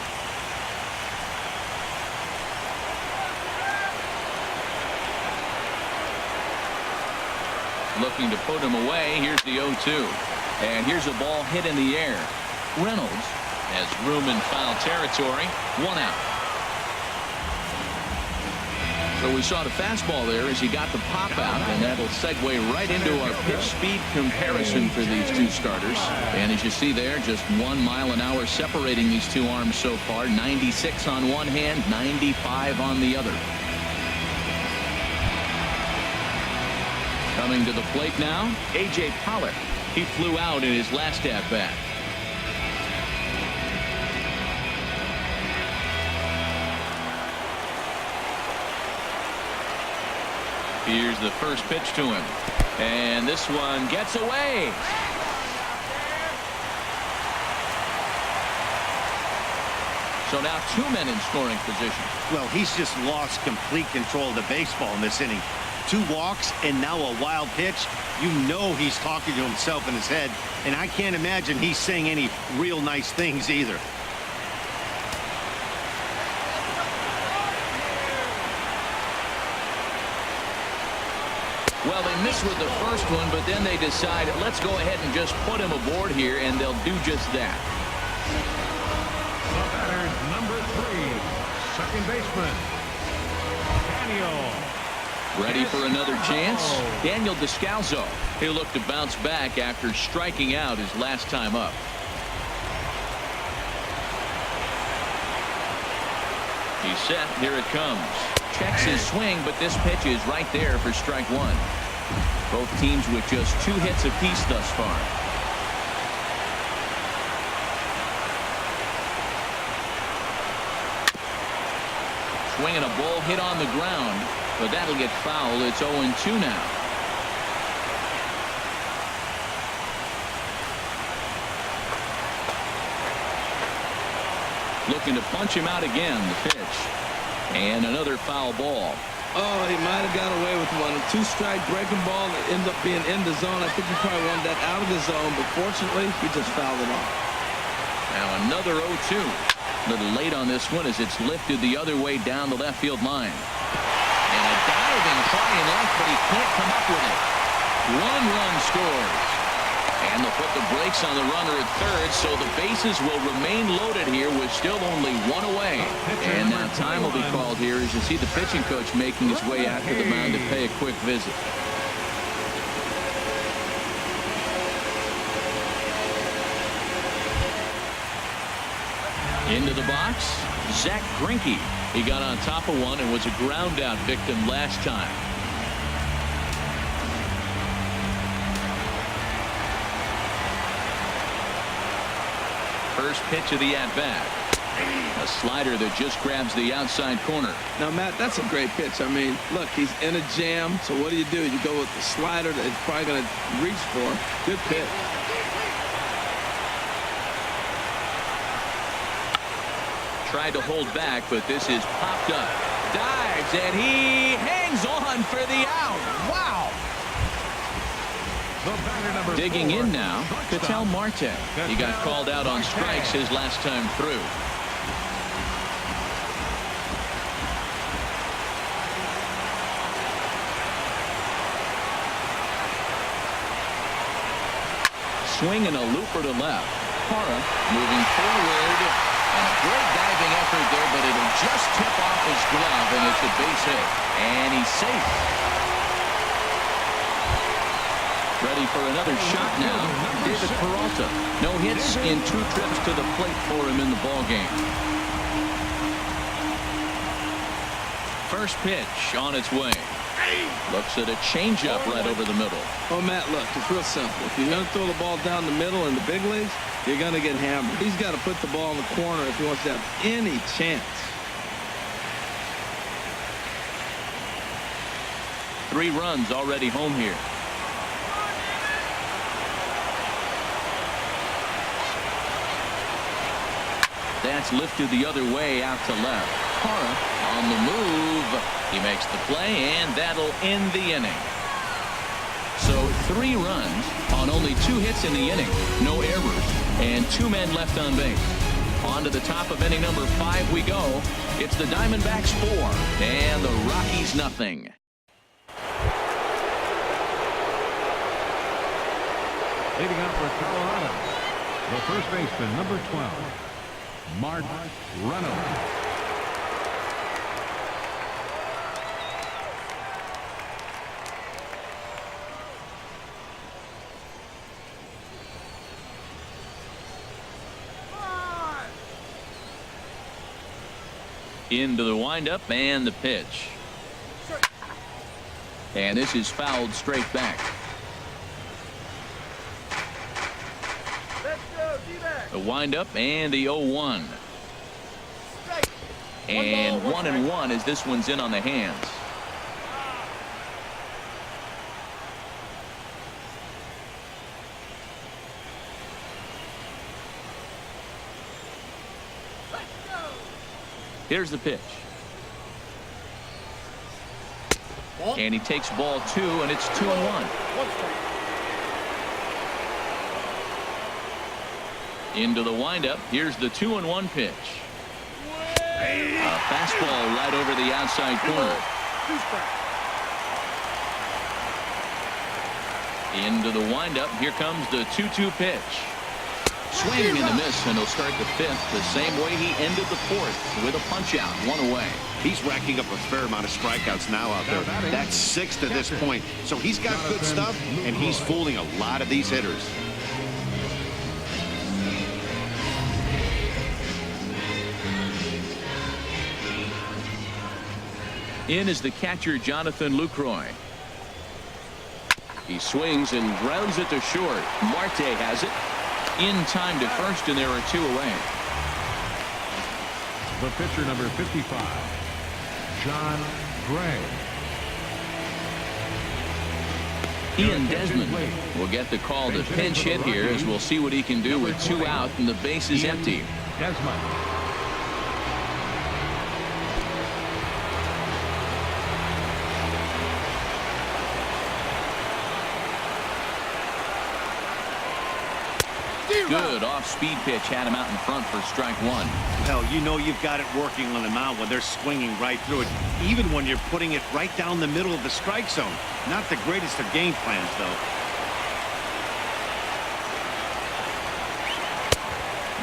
Looking to put him away. Here's the 0-2. And here's a ball hit in the air. Reynolds has room in foul territory. 1 out. So we saw the fastball there as he got the pop out, and that'll segue right into our pitch speed comparison for these two starters. And as you see there, just 1 mile an hour separating these two arms so far. 96 on one hand, 95 on the other. Coming to the plate now, A.J. Pollock. He flew out in his last at-bat. Here's the first pitch to him. And this one gets away. So now 2 men in scoring position. Well, he's just lost complete control of the baseball in this inning. 2 walks and now a wild pitch. You know he's talking to himself in his head, and I can't imagine he's saying any real nice things either. Well, they missed with the first one, but then they decided, let's go ahead and just put him aboard here, and they'll do just that. The batter's number 3, second baseman, Daniel. Ready for another chance? Daniel Descalso. He'll look to bounce back after striking out his last time up. He's set. Here it comes. Checks his swing, but this pitch is right there for strike one. Both teams with just 2 hits apiece thus far. Swinging a ball hit on the ground, but that'll get foul. It's 0-2 now. Looking to punch him out again. The pitch. And another foul ball. Oh, he might have got away with one. A 2-strike breaking ball that ended up being in the zone. I think he probably wanted that out of the zone, but fortunately, he just fouled it off. Now another 0-2. A little late on this one as it's lifted the other way down the left field line. And a diving try in left, but he can't come up with it. 1 run scores. And they'll put the brakes on the runner at third, so the bases will remain loaded here with still only 1 away. And now time will be called here as you see the pitching coach making his way out to the mound to pay a quick visit. Into the box, Zach Greinke. He got on top of one and was a ground out victim last time. First pitch of the at-bat. A slider that just grabs the outside corner. Now, Matt, that's a great pitch. I mean, look, he's in a jam, so what do? You go with the slider that he's probably going to reach for. Good pitch. Tried to hold back, but this is popped up. Dives, and he hangs on for the out. Wow. Digging in now, Ketel Marte. He got called out on strikes his last time through. Swinging a looper to left. Parra moving forward. And a great diving effort there, but it'll just tip off his glove, and it's a base hit. And he's safe. Ready for another shot now. David Peralta. No hits in 2 trips to the plate for him in the ballgame. First pitch on its way. Looks at a changeup right over the middle. Oh, Matt, look, it's real simple. If you're going to throw the ball down the middle in the big leagues, you're going to get hammered. He's got to put the ball in the corner if he wants to have any chance. 3 runs already home here. That's lifted the other way out to left. Parra on the move. He makes the play, and that'll end the inning. So 3 runs on only 2 hits in the inning. No errors, and 2 men left on base. On to the top of inning number 5 we go. It's the Diamondbacks 4 and the Rockies nothing. Leading up for Colorado, the first baseman, number 12, Mark Reynolds. Into the windup and the pitch. And this is fouled straight back. The windup and the 0-1. And 1-1 as this one's in on the hands. Here's the pitch. And he takes ball 2, and it's 2-1. Into the windup. Here's the 2-1 pitch. A fastball right over the outside corner. Into the windup. Here comes the 2-2 pitch. Swing and a miss, and he'll start the fifth the same way he ended the fourth, with a punch out, 1 away. He's racking up a fair amount of strikeouts now out there. That's 6 to this point. So he's got good stuff, and he's fooling a lot of these hitters. In is the catcher, Jonathan Lucroy. He swings and grounds it to short. Marte has it. In time to first, and there are 2 away. The pitcher, number 55, John Gray. Ian Desmond will get the call to pinch hit here, as we'll see what he can do with 2 out and the base is empty. Desmond. Good off-speed pitch had him out in front for strike 1. Hell, you know you've got it working on the mound when they're swinging right through it, even when you're putting it right down the middle of the strike zone. Not the greatest of game plans, though.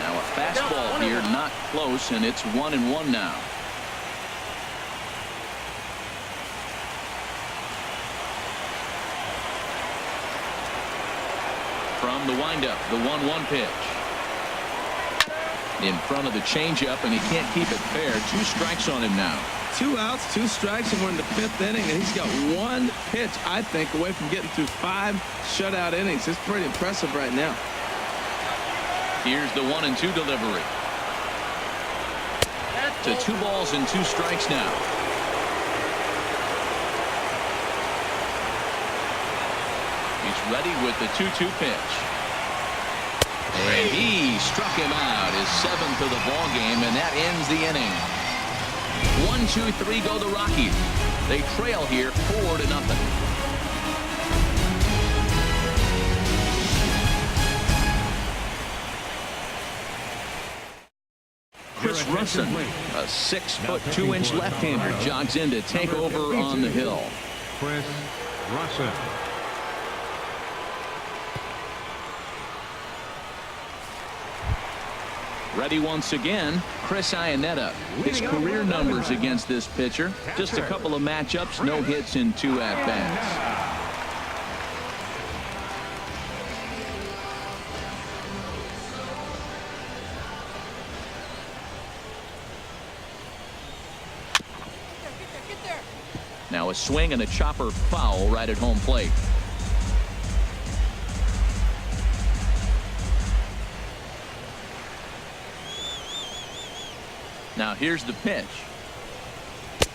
Now a fastball here, not close, and it's 1-1 now. From the windup, the 1-1 pitch. In front of the changeup, and he can't keep it fair. 2 strikes on him now. 2 outs, 2 strikes, and we're in the 5th inning, and he's got 1 pitch, I think, away from getting through 5 shutout innings. It's pretty impressive right now. Here's the 1-2 delivery. To 2 balls and 2 strikes now. He's ready with the 2-2 pitch. And he struck him out, his 7th of the ball game, and that ends the inning. 1-2-3 go the Rockies. They trail here 4-0. Chris Russin, a 6-foot 2-inch left-hander, jogs in to take over on the hill. Chris Russin. Ready once again, Chris Iannetta. His career numbers against this pitcher, just a couple of matchups, no hits in 2 at-bats. Now a swing and a chopper foul right at home plate. Now here's the pitch.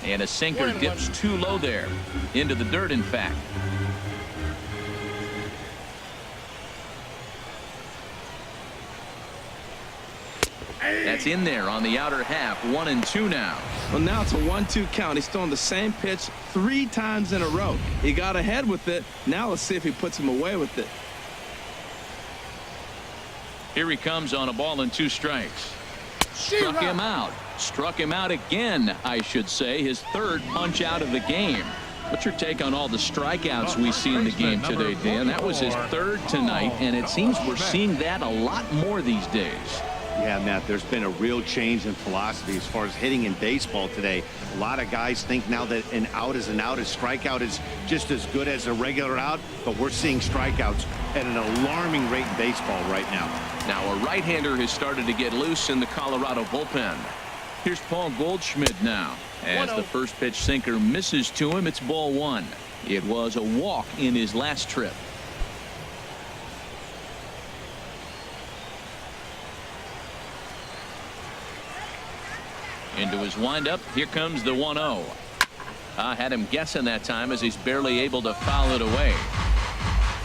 And a sinker dips too low there. Into the dirt, in fact. That's in there on the outer half. 1-2 now. Well, now it's a 1-2 count. He's throwing the same pitch 3 times in a row. He got ahead with it. Now let's see if he puts him away with it. Here he comes on a ball and 2 strikes. Struck him out. Struck him out again, I should say. His 3rd punch out of the game. What's your take on all the strikeouts we see in the game today, Dan? That was his 3rd tonight, and it seems we're seeing that a lot more these days. Yeah, Matt, there's been a real change in philosophy as far as hitting in baseball today. A lot of guys think now that an out is an out. A strikeout is just as good as a regular out, but we're seeing strikeouts at an alarming rate in baseball right now. Now a right-hander has started to get loose in the Colorado bullpen. Here's Paul Goldschmidt now. As the first pitch sinker misses to him, it's ball 1. It was a walk in his last trip. Into his windup. Here comes the 1-0. I had him guessing that time, as he's barely able to foul it away.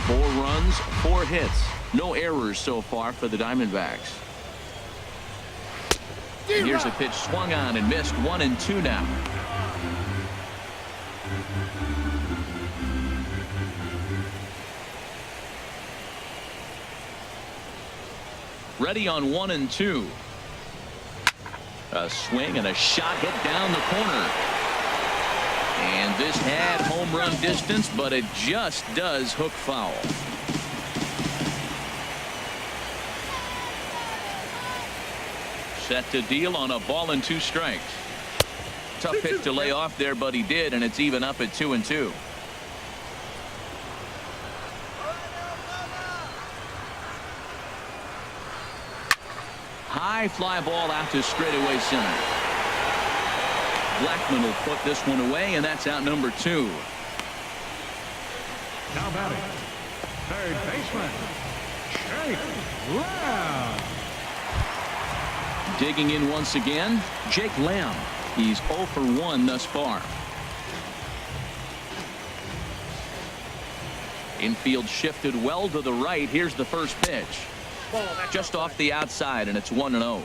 4 runs, 4 hits. No errors so far for the Diamondbacks. And here's a pitch swung on and missed. 1-2 now. Ready on 1-2. A swing and a shot hit down the corner. And this had home run distance, but it just does hook foul. Set to deal on a ball and 2 strikes. Tough pitch to lay off there, but he did, and it's even up at 2-2. High fly ball out to straightaway center. Blackman will put this one away, and that's out number 2. Now batting, third baseman, Jake Lamb. Digging in once again, Jake Lamb. He's 0 for 1 thus far. Infield shifted well to the right. Here's the first pitch. Just off the outside, and it's 1-0.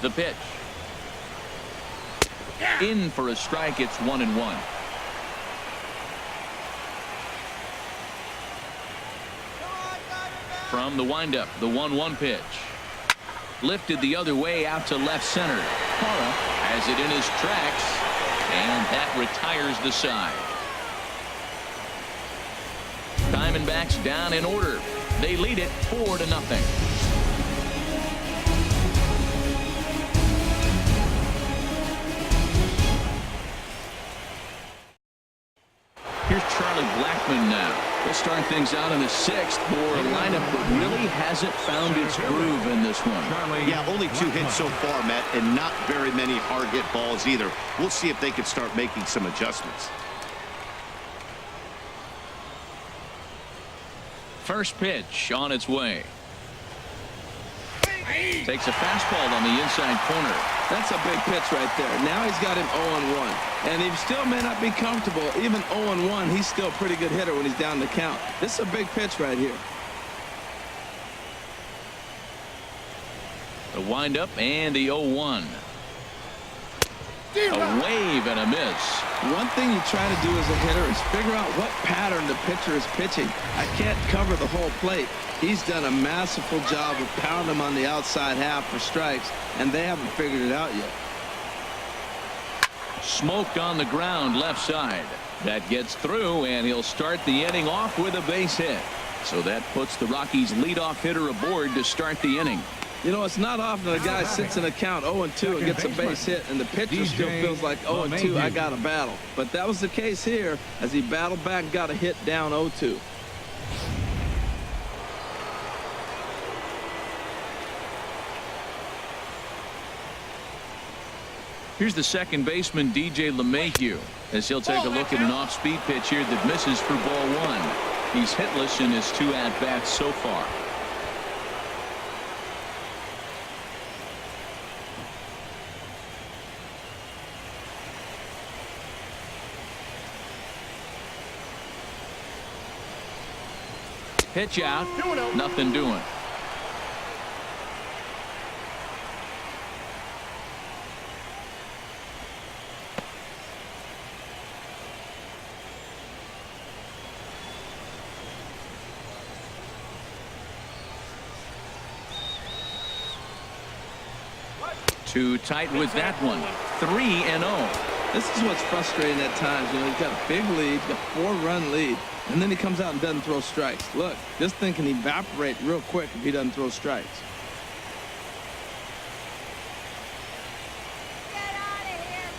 The pitch. In for a strike. It's 1-1. From the windup, the 1-1 pitch. Lifted the other way out to left center. Parra has it in his tracks, and that retires the side. Diamondbacks down in order. They lead it 4-0. Here's Charlie Blackman now. We'll start things out in the 6th for a lineup that really hasn't found its groove in this one. Yeah, only 2 hits so far, Matt, and not very many hard hit balls either. We'll see if they can start making some adjustments. First pitch on its way. Takes a fastball on the inside corner. That's a big pitch right there. Now he's got him 0-1. And he still may not be comfortable. Even 0-1, he's still a pretty good hitter when he's down the count. This is a big pitch right here. The windup and the 0-1. A wave and a miss. One thing you try to do as a hitter is figure out what pattern the pitcher is pitching. I can't cover the whole plate. He's done a masterful job of pounding him on the outside half for strikes, and they haven't figured it out yet. Smoked on the ground left side. That gets through, and he'll start the inning off with a base hit. So that puts the Rockies leadoff hitter aboard to start the inning. You know, it's not often a guy sits in a count 0-2 and gets a base hit, and the pitcher still feels like 0-2, I got to battle. But that was the case here as he battled back and got a hit down 0-2. Here's the second baseman, DJ LeMahieu, as he'll take a look at an off-speed pitch here that misses for ball 1. He's hitless in his 2 at-bats so far. Pitch out. Nothing doing. Too tight with that one. 3-0. This is what's frustrating at times. You know, he's got a big lead, he's got a 4-run lead, and then he comes out and doesn't throw strikes. Look, this thing can evaporate real quick if he doesn't throw strikes. Get out of here,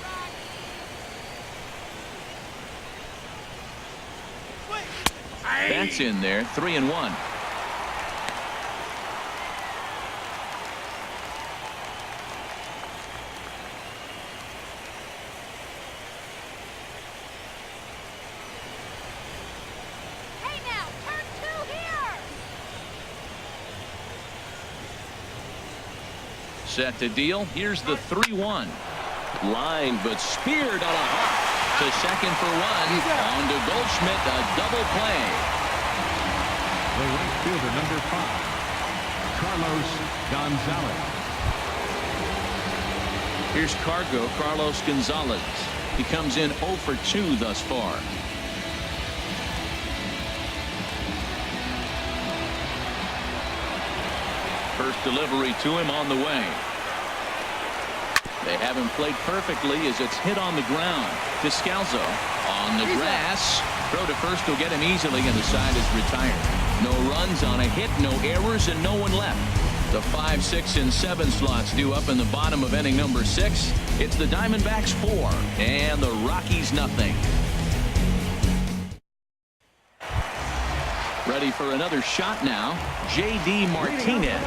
Rocky! That's in there. 3-1. Set to deal. Here's the 3-1. Line, but speared on a hop to second for 1. On to Goldschmidt, a double play. The right fielder, number 5, Carlos Gonzalez. Here's Carlos Gonzalez. He comes in 0 for 2 thus far. First delivery to him on the way. They haven't played perfectly as it's hit on the ground. Descalzo on the grass. Throw to first will get him easily, and the side is retired. No runs on a hit, no errors, and no one left. The 5, 6, and 7 slots due up in the bottom of inning number 6. It's the Diamondbacks 4 and the Rockies nothing. Ready for another shot now. J.D. Martinez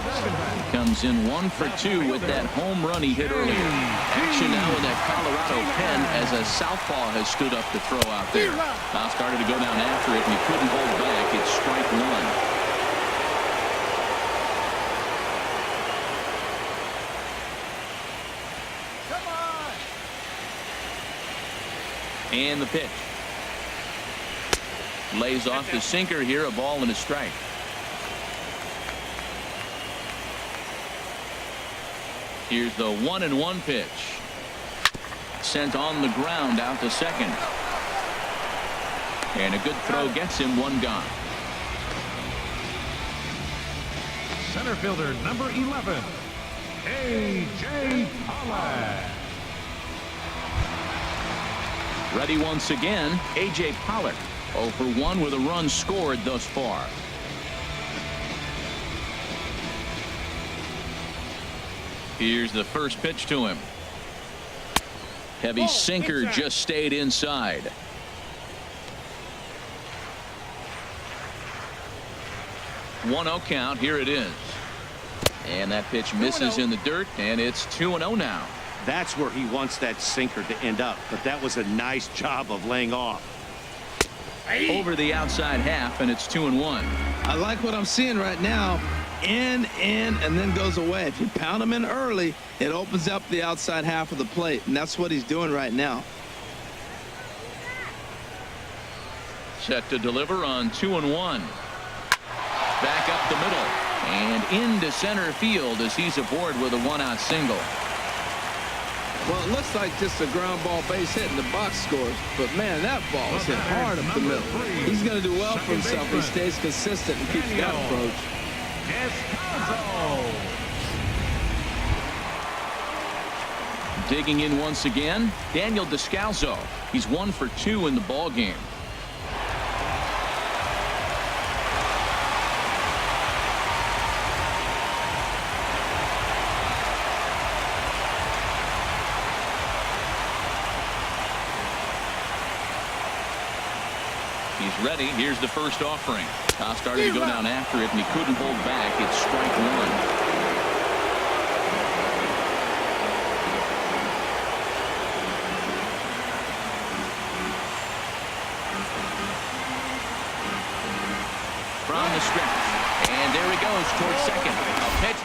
comes in 1 for 2 with that home run he hit earlier. Action now in that Colorado pen as a southpaw has stood up to throw out there. Now started to go down after it, and he couldn't hold back. It's strike 1. And the pitch. Lays off the sinker here, a ball and a strike. Here's the 1-1 pitch. Sent on the ground out to second. And a good throw gets him 1 gone. Center fielder number 11, A.J. Pollock. Ready once again, A.J. Pollock. 0 for 1 with a run scored thus far. Here's the first pitch to him. Heavy sinker just stayed inside. One 0 count. Here it is. And that pitch misses in the dirt, and it's 2-0 now. That's where he wants that sinker to end up, but that was a nice job of laying off. Over the outside half, and it's 2-1. I like what I'm seeing right now. In, and then goes away. If you pound him in early, it opens up the outside half of the plate, and that's what he's doing right now. Set to deliver on 2-1. Back up the middle and into center field as he's aboard with a 1-out single. Well, it looks like just a ground ball base hit in the box scores, but man, that ball was hit hard up the middle. He's going to do well for himself if he stays consistent and keeps that approach. Digging in once again, Daniel Descalzo. He's 1 for 2 in the ball game. He's ready. Here's the first offering. Started to go down after it, and he couldn't hold back. It's strike 1. From the stretch. And there he goes towards second. A pitch.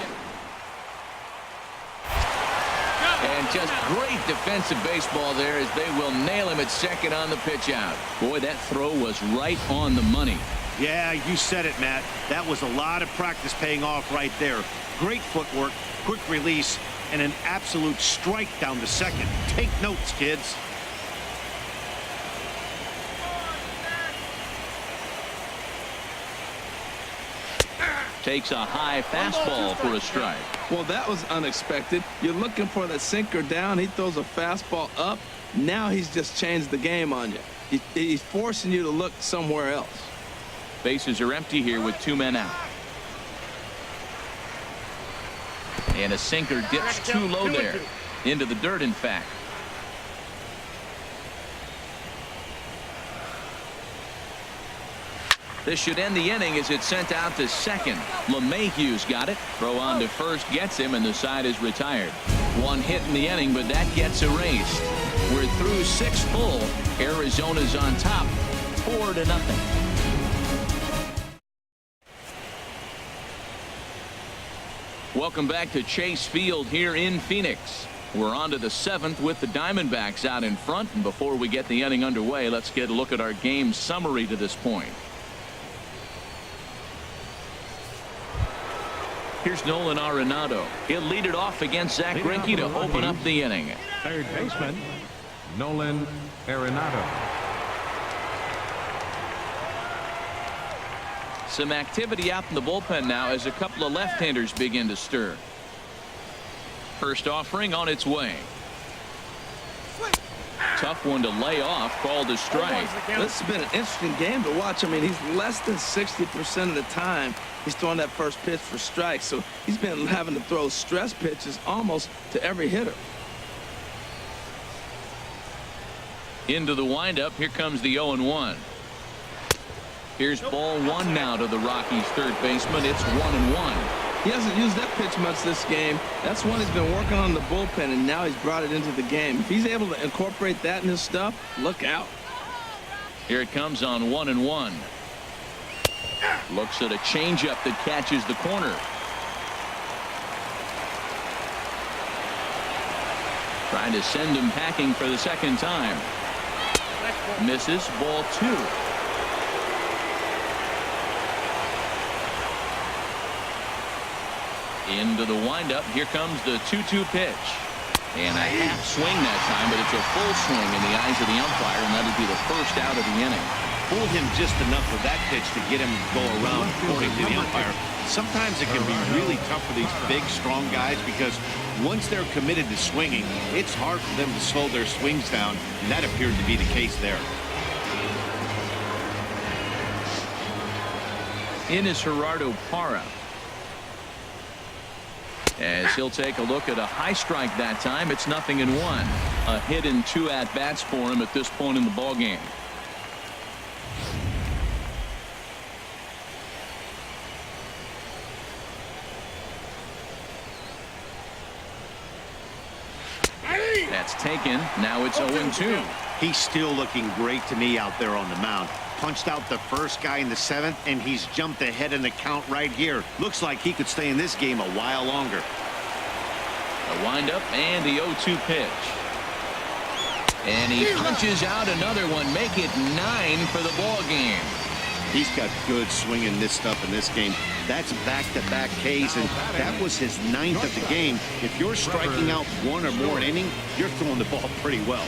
And just great defensive baseball there as they will nail him at second on the pitch out. Boy, that throw was right on the money. Yeah, you said it, Matt. That was a lot of practice paying off right there. Great footwork, quick release, and an absolute strike down to second. Take notes, kids. Takes a high fastball for a strike. Well, that was unexpected. You're looking for that sinker down. He throws a fastball up. Now he's just changed the game on you. He's forcing you to look somewhere else. Bases are empty here with 2 men out. And a sinker dips too low there. Into the dirt, in fact. This should end the inning as it's sent out to second. LeMahieu's got it. Throw on to first gets him, and the side is retired. 1 hit in the inning, but that gets erased. We're through 6 full. Arizona's on top, 4-0. Welcome back to Chase Field here in Phoenix. We're on to the 7th with the Diamondbacks out in front. And before we get the inning underway, let's get a look at our game summary to this point. Here's Nolan Arenado. He'll lead it off against Zach Greinke to open up the inning. Third baseman, Nolan Arenado. Some activity out in the bullpen now as a couple of left-handers begin to stir. First offering on its way. Tough one to lay off, called a strike. This has been an interesting game to watch. I mean, he's less than 60% of the time he's throwing that first pitch for strikes. So he's been having to throw stress pitches almost to every hitter. Into the windup. Here comes the 0-1. Here's ball one now to the Rockies' third baseman. It's 1-1. He hasn't used that pitch much this game. That's one he's been working on in the bullpen, and now he's brought it into the game. If he's able to incorporate that in his stuff, look out. Here it comes on 1-1. Looks at a changeup that catches the corner. Trying to send him packing for the second time. Misses. Ball two. Into the windup. Here comes the 2-2 pitch. And a half swing that time, but it's a full swing in the eyes of the umpire, and that'll be the first out of the inning. Fooled him just enough with that pitch to get him to go around, according to the umpire. Sometimes it can be really tough for these big, strong guys because once they're committed to swinging, it's hard for them to slow their swings down, and that appeared to be the case there. In is Gerardo Parra, as he'll take a look at a high strike that time. It's 0-1. A hit and 2 at-bats for him at this point in the ballgame. That's taken. Now it's 0-2. He's still looking great to me out there on the mound. Punched out the first guy in the 7th, and he's jumped ahead in the count right here. Looks like he could stay in this game a while longer. A windup and the 0-2 pitch. And he punches out another one. Make it 9 for the ball game. He's got good swinging this stuff in this game. That's back-to-back Ks, and that was his 9th of the game. If you're striking out one or more an inning, you're throwing the ball pretty well.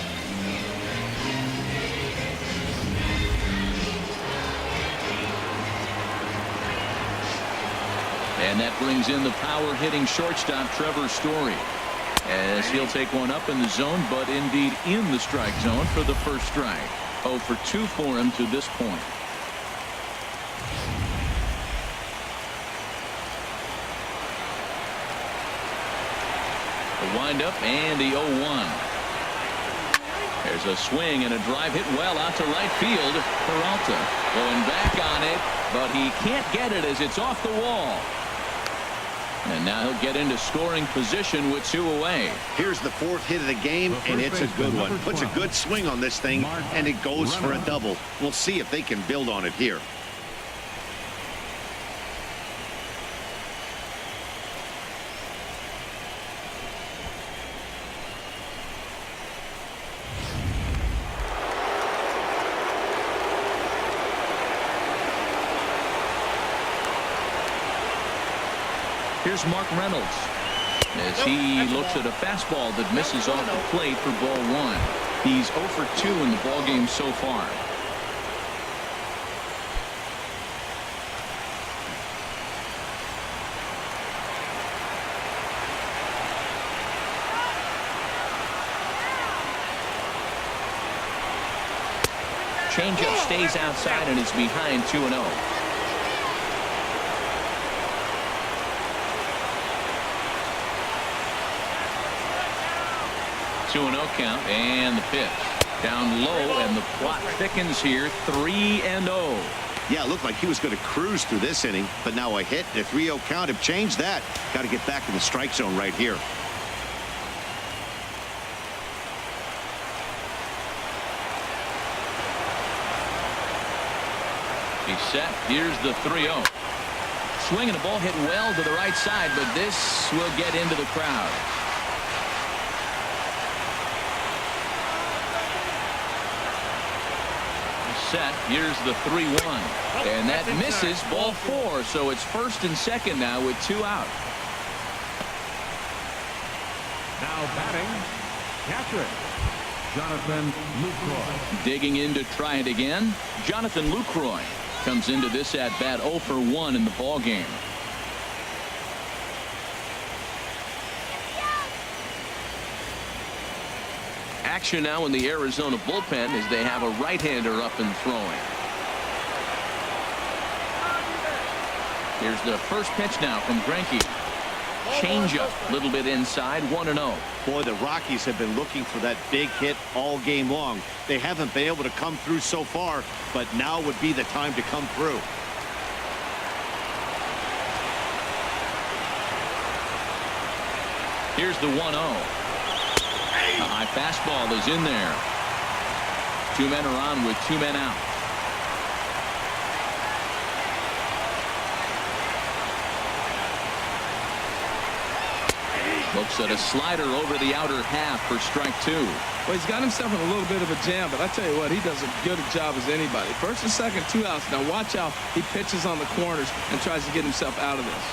And that brings in the power-hitting shortstop Trevor Story, as he'll take one up in the zone, but indeed in the strike zone for the first strike. 0 for 2 for him to this point. The windup and the 0-1. There's a swing and a drive hit well out to right field. Peralta going back on it, but he can't get it as it's off the wall. And now he'll get into scoring position with 2 away. Here's the 4th hit of the game, and it's a good one. Puts a good swing on this thing, and it goes for a double. We'll see if they can build on it here. Here's Mark Reynolds as he looks at a fastball that misses off the plate for ball 1. He's 0 for 2 in the ballgame so far. Changeup stays outside and is behind 2-0. 2-0 count, and the pitch down low, and the plot thickens here. 3-0. Yeah, it looked like he was going to cruise through this inning, but now a hit, a 3-0 count have changed that. Got to get back in the strike zone right here. He's set. Here's the 3-0. Swinging a ball hit well to the right side, but this will get into the crowd. Set. Here's the 3-1, and that misses. Ball 4, so it's 1st and 2nd now with 2 out. Now batting, catcher, Jonathan Lucroy. Digging in to try it again, Jonathan Lucroy. comes into this at bat 0 for 1 in the ball game. Action now in the Arizona bullpen as they have a right-hander up and throwing. Here's the first pitch now from Greinke. Changeup, a little bit inside, 1-0. Boy, the Rockies have been looking for that big hit all game long. They haven't been able to come through so far, but now would be the time to come through. Here's the 1-0. A high fastball is in there. 2 men are on with 2 men out. Looks at a slider over the outer half for strike 2. Well, he's got himself in a little bit of a jam, but I tell you what, he does as good a job as anybody. First and second, 2 outs. Now watch how he pitches on the corners and tries to get himself out of this.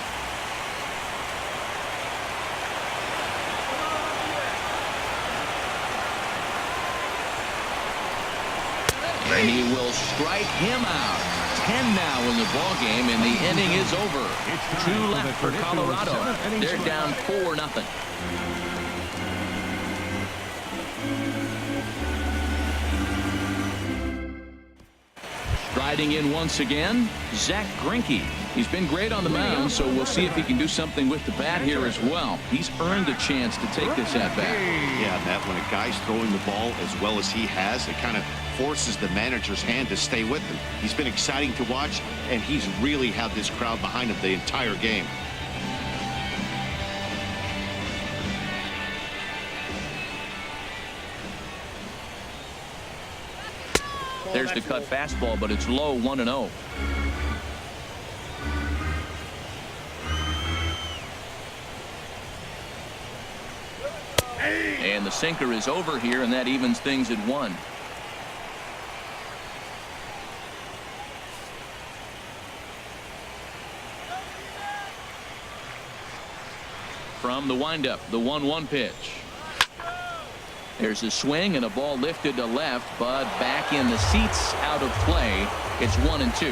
And he will strike him out. 10 now in the ball game, and the inning is over. 2 left for Colorado. They're down 4-0. Striding in once again, Zack Greinke. He's been great on the mound, so we'll see if he can do something with the bat here as well. He's earned a chance to take this at bat. Yeah, Matt, when a guy's throwing the ball as well as he has, it kind of forces the manager's hand to stay with him. He's been exciting to watch, and he's really had this crowd behind him the entire game. There's the cut fastball, but it's low, 1-0. And the sinker is over here, and that evens things at 1. From the windup, the 1-1 pitch. There's a swing and a ball lifted to left, but back in the seats, out of play. It's 1-2.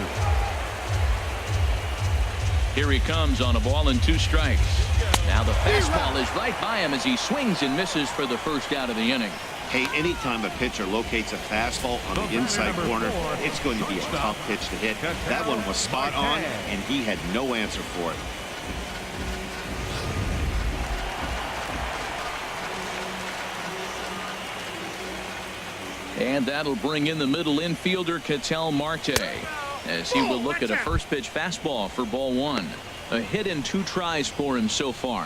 Here he comes on a ball and 2 strikes. Now the fastball is right by him as he swings and misses for the first out of the inning. Hey, anytime a pitcher locates a fastball on the inside corner, it's going to be a tough pitch to hit. That one was spot on, and he had no answer for it. And that'll bring in the middle infielder Ketel Marte as he will look at a first pitch fastball for ball 1. A hit in 2 tries for him so far.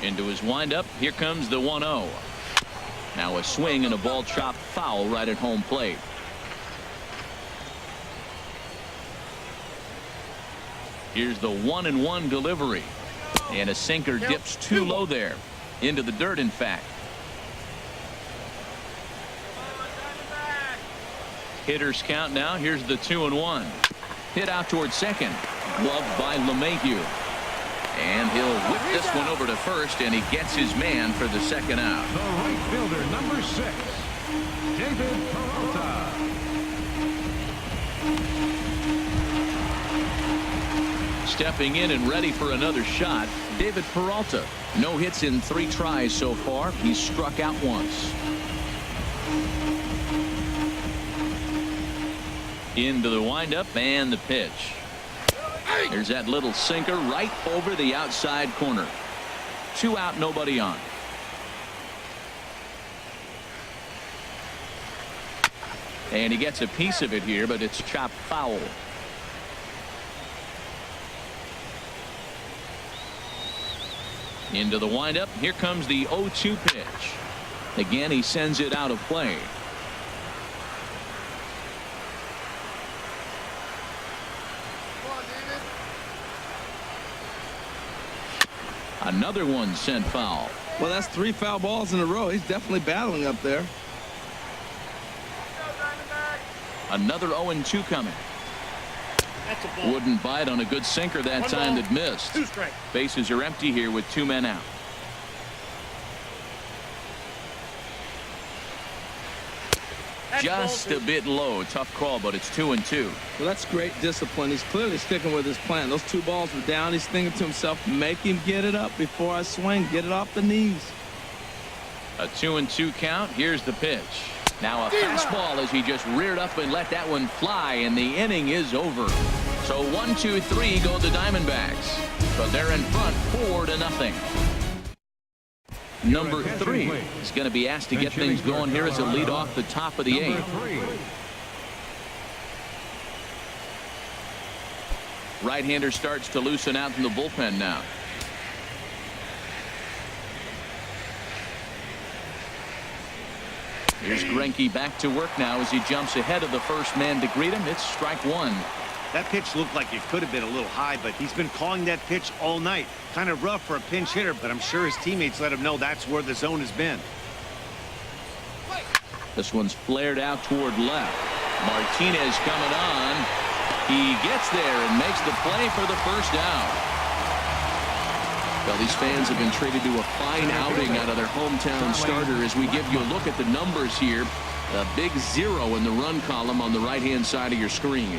Into his windup. Here comes the 1-0. Now a swing and a ball chopped foul right at home plate. Here's the 1-1 delivery. And a sinker dips too low there. Into the dirt, in fact. Hitters count now. Here's the 2-1. Hit out towards second. Gloved by LeMahieu. And he'll whip this one over to first, and he gets his man for the second out. The right fielder, number 6, David Peralta. Stepping in and ready for another shot, David Peralta. No hits in 3 tries so far. He's struck out once. Into the windup and the pitch. There's that little sinker right over the outside corner. 2 out, nobody on. And he gets a piece of it here, but it's chopped foul. Into the windup. Here comes the 0-2 pitch. Again, he sends it out of play. Another one sent foul. Well, that's 3 foul balls in a row. He's definitely battling up there. Another 0-2 coming. Wouldn't bite on a good sinker that time that missed. 2 strikes. Bases are empty here with 2 men out. just a bit low. Tough call, but it's 2-2. Well, that's great discipline. He's clearly sticking with his plan. Those 2 balls were down. He's thinking to himself, make him get it up before I swing. Get it off the knees. A 2-2 count. Here's the pitch. Now a fastball as he just reared up and let that one fly, and the inning is over. So 1-2-3 go the Diamondbacks, but they're in front 4-0. Number 3 is going to be asked to get things going here as a lead off the top of the 8th. Right-hander starts to loosen out in the bullpen now. Here's Greinke back to work now as he jumps ahead of the first man to greet him. It's strike 1. That pitch looked like it could have been a little high, but he's been calling that pitch all night. Kind of rough for a pinch hitter, but I'm sure his teammates let him know that's where the zone has been. This one's flared out toward left. Martinez coming on. He gets there and makes the play for the first out. Well, these fans have been treated to a fine outing out of their hometown starter as we give you a look at the numbers here. A big 0 in the run column on the right-hand side of your screen.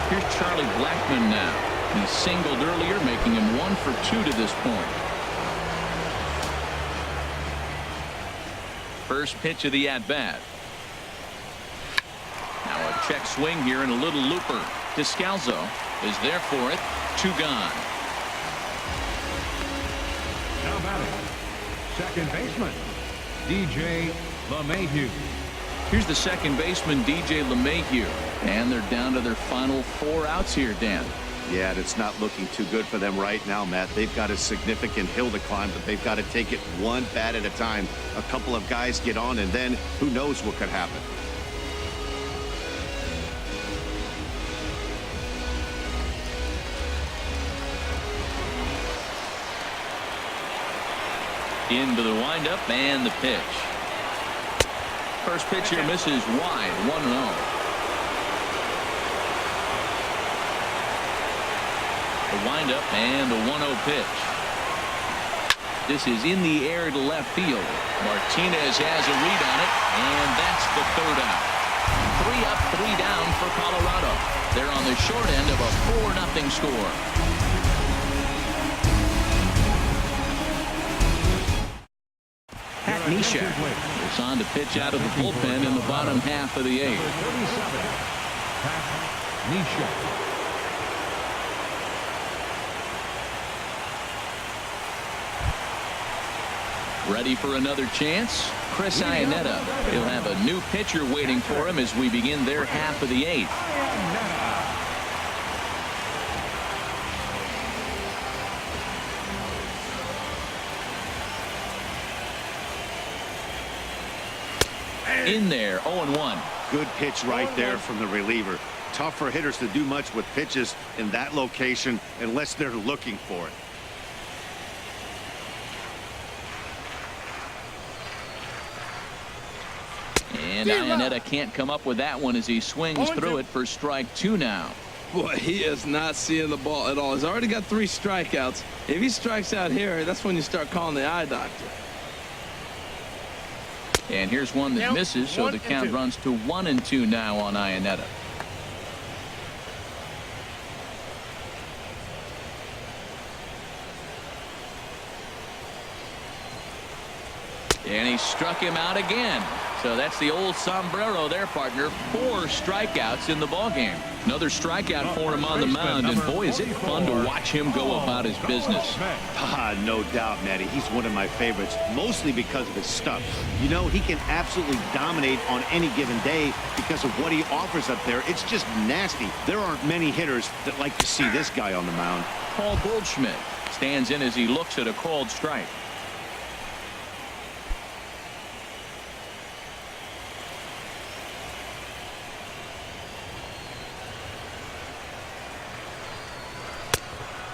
Here's Charlie Blackmon now. He singled earlier, making him 1 for 2 to this point. First pitch of the at-bat. Now a check swing here and a little looper. Descalzo is there for it. 2 gone. Now batting, second baseman, DJ LeMahieu. Here's the second baseman, DJ LeMahieu. And they're down to their final 4 outs here, Dan. Yeah, and it's not looking too good for them right now, Matt. They've got a significant hill to climb, but they've got to take it one bat at a time. A couple of guys get on, and then who knows what could happen. Into the windup and the pitch. First pitch here misses wide. 1-0. The windup and the 1-0 pitch. This is in the air to left field. Martinez has a read on it, and that's the 3rd out. 3 up, 3 down for Colorado. They're on the short end of a 4-0 score. Pat Neshek is on to pitch out of the bullpen in the bottom half of the 8th. Pat Neshek. Ready for another chance? Chris Iannetta. He'll have a new pitcher waiting for him as we begin their half of the 8th. In there, 0-1. Good pitch right there from the reliever. Tough for hitters to do much with pitches in that location unless they're looking for it. And Iannetta can't come up with that one as he swings through it for strike 2 now. Boy, he is not seeing the ball at all. He's already got 3 strikeouts. If he strikes out here, that's when you start calling the eye doctor. And here's one that misses, so the count runs to 1-2 now on Iannetta. And he struck him out again. So that's the old sombrero there, partner. 4 strikeouts in the ballgame. Another strikeout for him on the mound, and boy, is it fun to watch him go about his business. No doubt, Matty. He's one of my favorites, mostly because of his stuff. You know, he can absolutely dominate on any given day because of what he offers up there. It's just nasty. There aren't many hitters that like to see this guy on the mound. Paul Goldschmidt stands in as he looks at a called strike.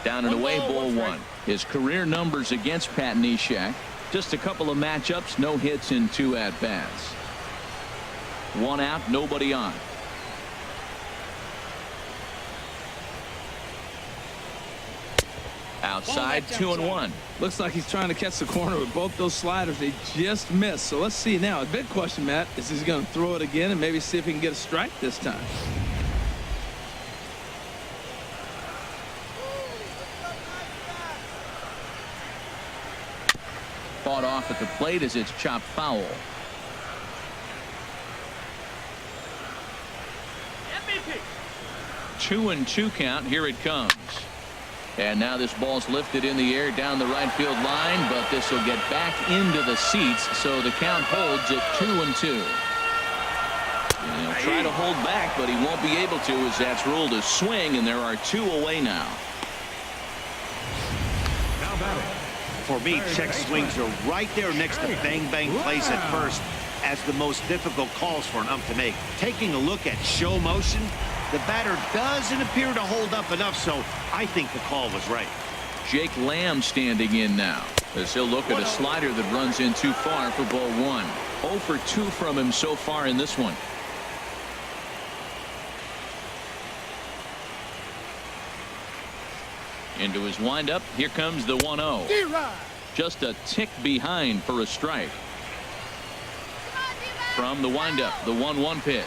Down and away, ball 1. His career numbers against Pat Neshek. Just a couple of matchups, no hits in 2 at-bats. 1 out, nobody on. Outside, 2-1. Looks like he's trying to catch the corner with both those sliders. They just missed. So let's see now. A big question, Matt, is he going to throw it again and maybe see if he can get a strike this time? Fought off at the plate as it's chopped foul. MVP. 2-2 count. Here it comes. And now this ball's lifted in the air down the right field line, but this will get back into the seats, so the count holds at 2-2. And he'll try to hold back, but he won't be able to, as that's ruled a swing, and there are 2 away now. Now batting. For me, check swings are right there next to bang bang plays at first as the most difficult calls for an ump to make. Taking a look at show motion, the batter doesn't appear to hold up enough, so I think the call was right. Jake Lamb standing in now, as he'll look at a slider that runs in too far for ball 1. 0 for 2 from him so far in this one. Into his windup. Here comes the 1-0. Just a tick behind for a strike. From the windup, the 1-1 pitch.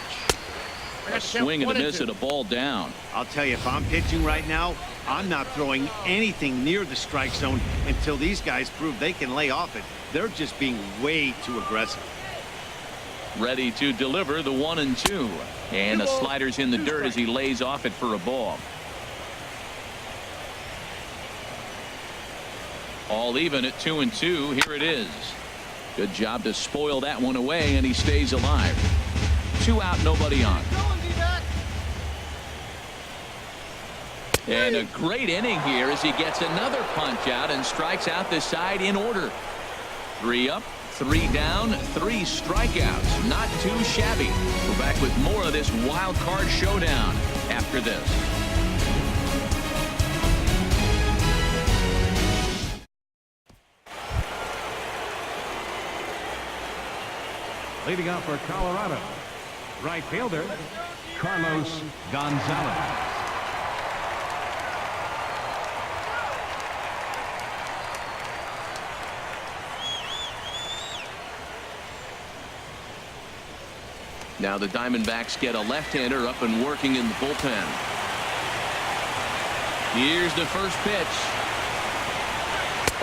A swing and a miss at a ball down. I'll tell you, if I'm pitching right now, I'm not throwing anything near the strike zone until these guys prove they can lay off it. They're just being way too aggressive. Ready to deliver the 1-2. And the slider's in the dirt as he lays off it for a ball. All even at 2-2. Here it is. Good job to spoil that one away, and he stays alive. 2 out, nobody on. And a great inning here as he gets another punch out and strikes out the side in order. 3 up, 3 down, 3 strikeouts. Not too shabby. We're back with more of this wild card showdown after this. Leading off for Colorado, right fielder Carlos Gonzalez. Now the Diamondbacks get a left-hander up and working in the bullpen. Here's the first pitch.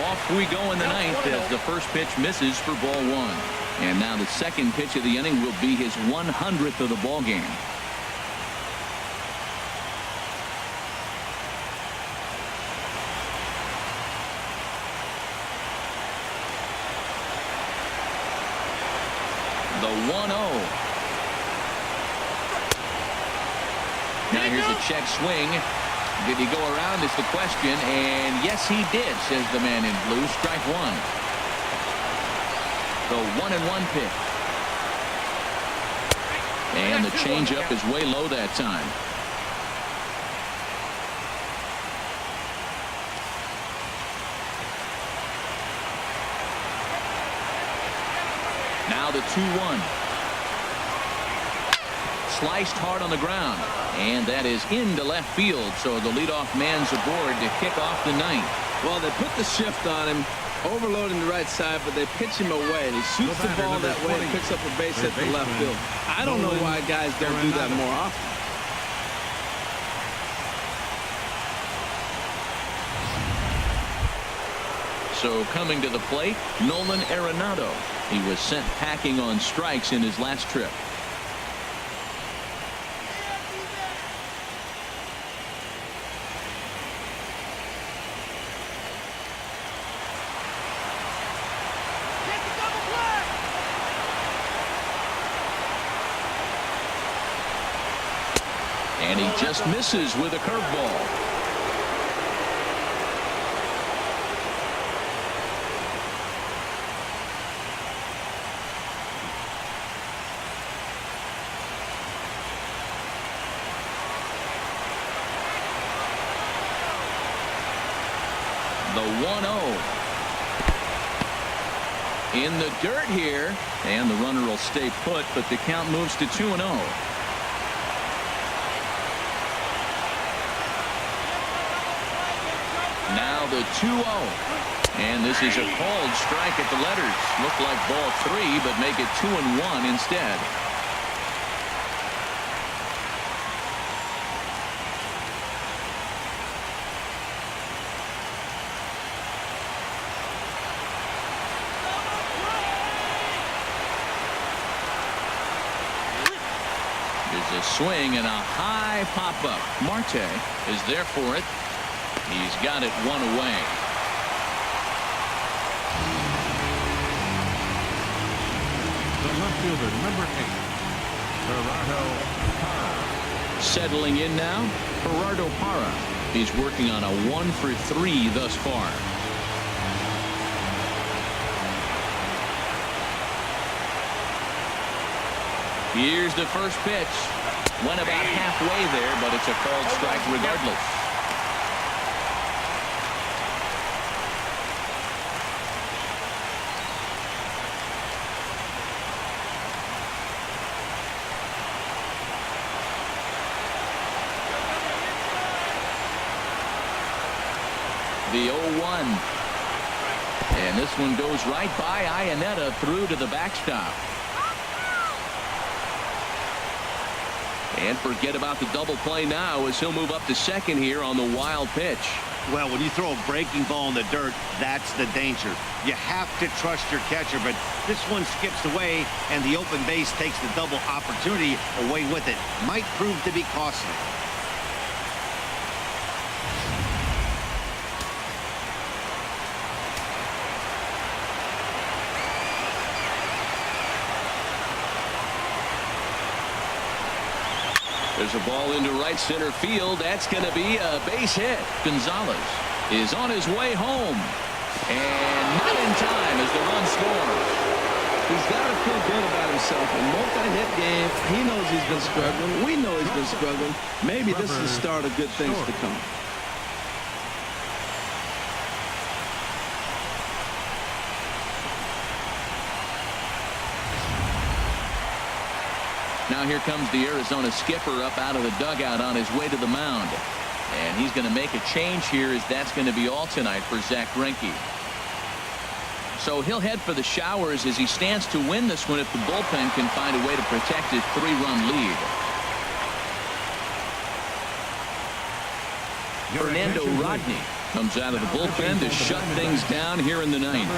Off we go in the 9th as the first pitch misses for ball 1. And now the second pitch of the inning will be his 100th of the ball game. The 1-0. Now here's a check swing. Did he go around is the question, and yes he did, says the man in blue. Strike 1. The 1-1 pitch. And the changeup is way low that time. Now the 2-1. Sliced hard on the ground. And that is into left field. So the leadoff man's aboard to kick off the 9th. Well, they put the shift on him, overloading the right side, but they pitch him away, and he shoots the ball that way and picks up a base hit to left field. I don't know why guys don't do that more often. So coming to the plate, Nolan Arenado. He was sent packing on strikes in his last trip. And he just misses with a curveball. The 1-0. In the dirt here, and the runner will stay put, but the count moves to 2-0. Now Now the 2-0. And this is a called strike at the letters. Looked like ball 3, but make it 2-1 instead. There's a swing and a high pop-up. Marte is there for it. He's got it one away. The left fielder, number 8, Gerardo Parra. Settling in now, Gerardo Parra. He's working on a 1-for-3 thus far. Here's the first pitch. Went about halfway there, but it's a called strike regardless. The 0-1. And this one goes right by Iannetta through to the backstop. And forget about the double play now as he'll move up to second here on the wild pitch. Well, when you throw a breaking ball in the dirt, that's the danger. You have to trust your catcher, but this one skips away, and the open base takes the double opportunity away with it. Might prove to be costly. There's a ball into right center field. That's going to be a base hit. Gonzalez is on his way home. And not in time as the run scores. He's got to feel good about himself. A multi-hit game. He knows he's been struggling. We know he's been struggling. Maybe this is the start of good things to come. Now here comes the Arizona skipper up out of the dugout on his way to the mound. And he's going to make a change here as that's going to be all tonight for Zach Greinke. So he'll head for the showers as he stands to win this one if the bullpen can find a way to protect his 3-run lead. Fernando Rodney comes out of the bullpen to shut things down here in the ninth.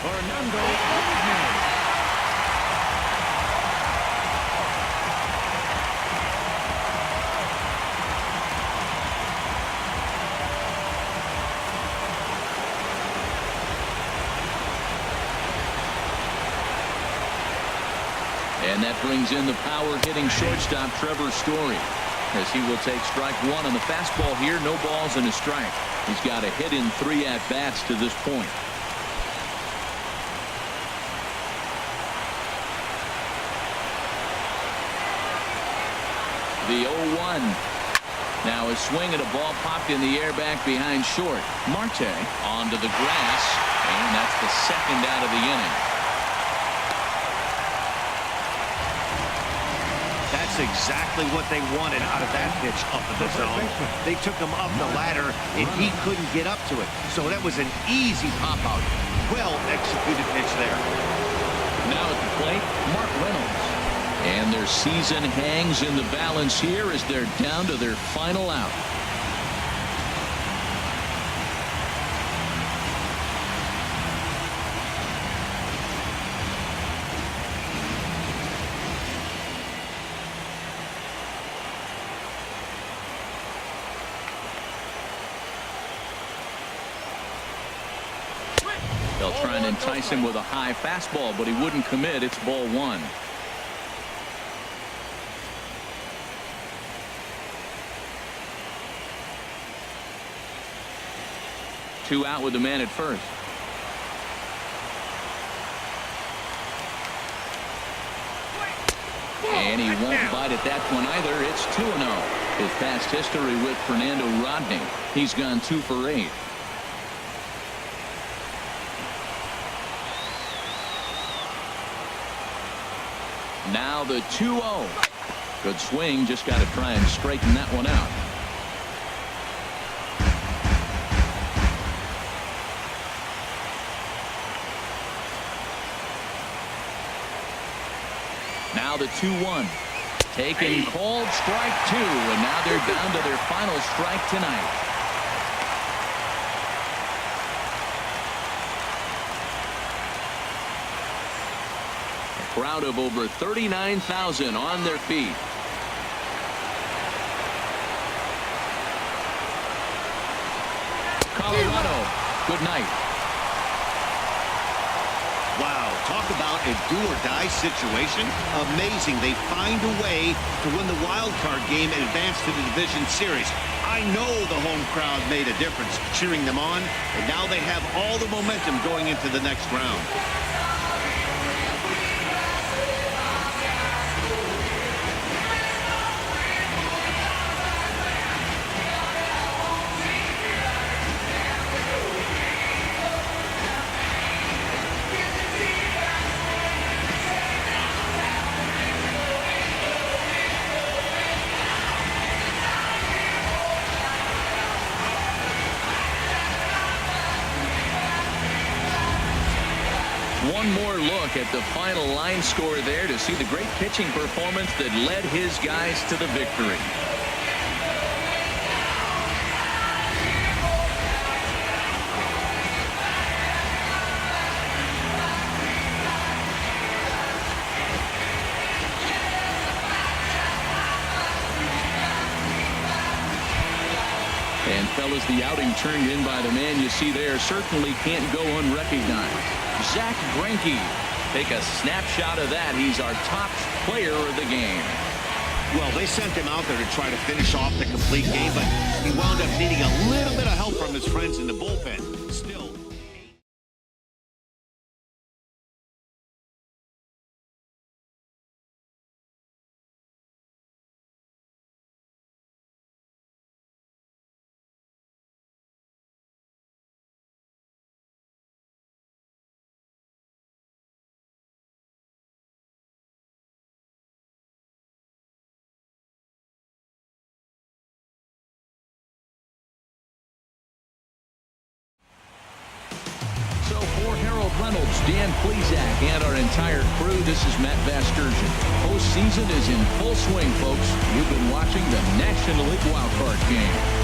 Fernando Rodney. And that brings in the power-hitting shortstop Trevor Story as he will take strike one on the fastball here. No balls and a strike. He's got a hit in 3 at-bats to this point. The 0-1. Now a swing at a ball popped in the air back behind short. Marte onto the grass, and that's the second out of the inning. That's exactly what they wanted out of that pitch up in the zone. They took him up the ladder, and he couldn't get up to it. So that was an easy pop-out. Well-executed pitch there. Now at the plate, Mark Reynolds. And their season hangs in the balance here as they're down to their final out. They'll try and entice him with a high fastball, but he wouldn't commit. It's ball 1. Two out with the man at first. And he won't bite at that one either. It's 2-0. His past history with Fernando Rodney. He's gone 2 for 8. Now the 2-0. Good swing. Just got to try and straighten that one out. Now the 2-1. Taken, called, strike 2, and now they're down to their final strike tonight. A crowd of over 39,000 on their feet. Colorado, good night. Wow, talk about a do-or-die situation. Amazing. They find a way to win the wild card game and advance to the division series. I know the home crowd made a difference cheering them on, and now they have all the momentum going into the next round. One more look at the final line score there to see the great pitching performance that led his guys to the victory. And fellas, the outing turned in by the man you see there certainly can't go unrecognized. Zach Greinke. Take a snapshot of that. He's our top player of the game. Well, they sent him out there to try to finish off the complete game, but he wound up needing a little bit of help from his friends in the bullpen. Still. So for Harold Reynolds, Dan Plesac, and our entire crew, this is Matt Vasgersian. Postseason is in full swing, folks. You've been watching the National League Wildcard game.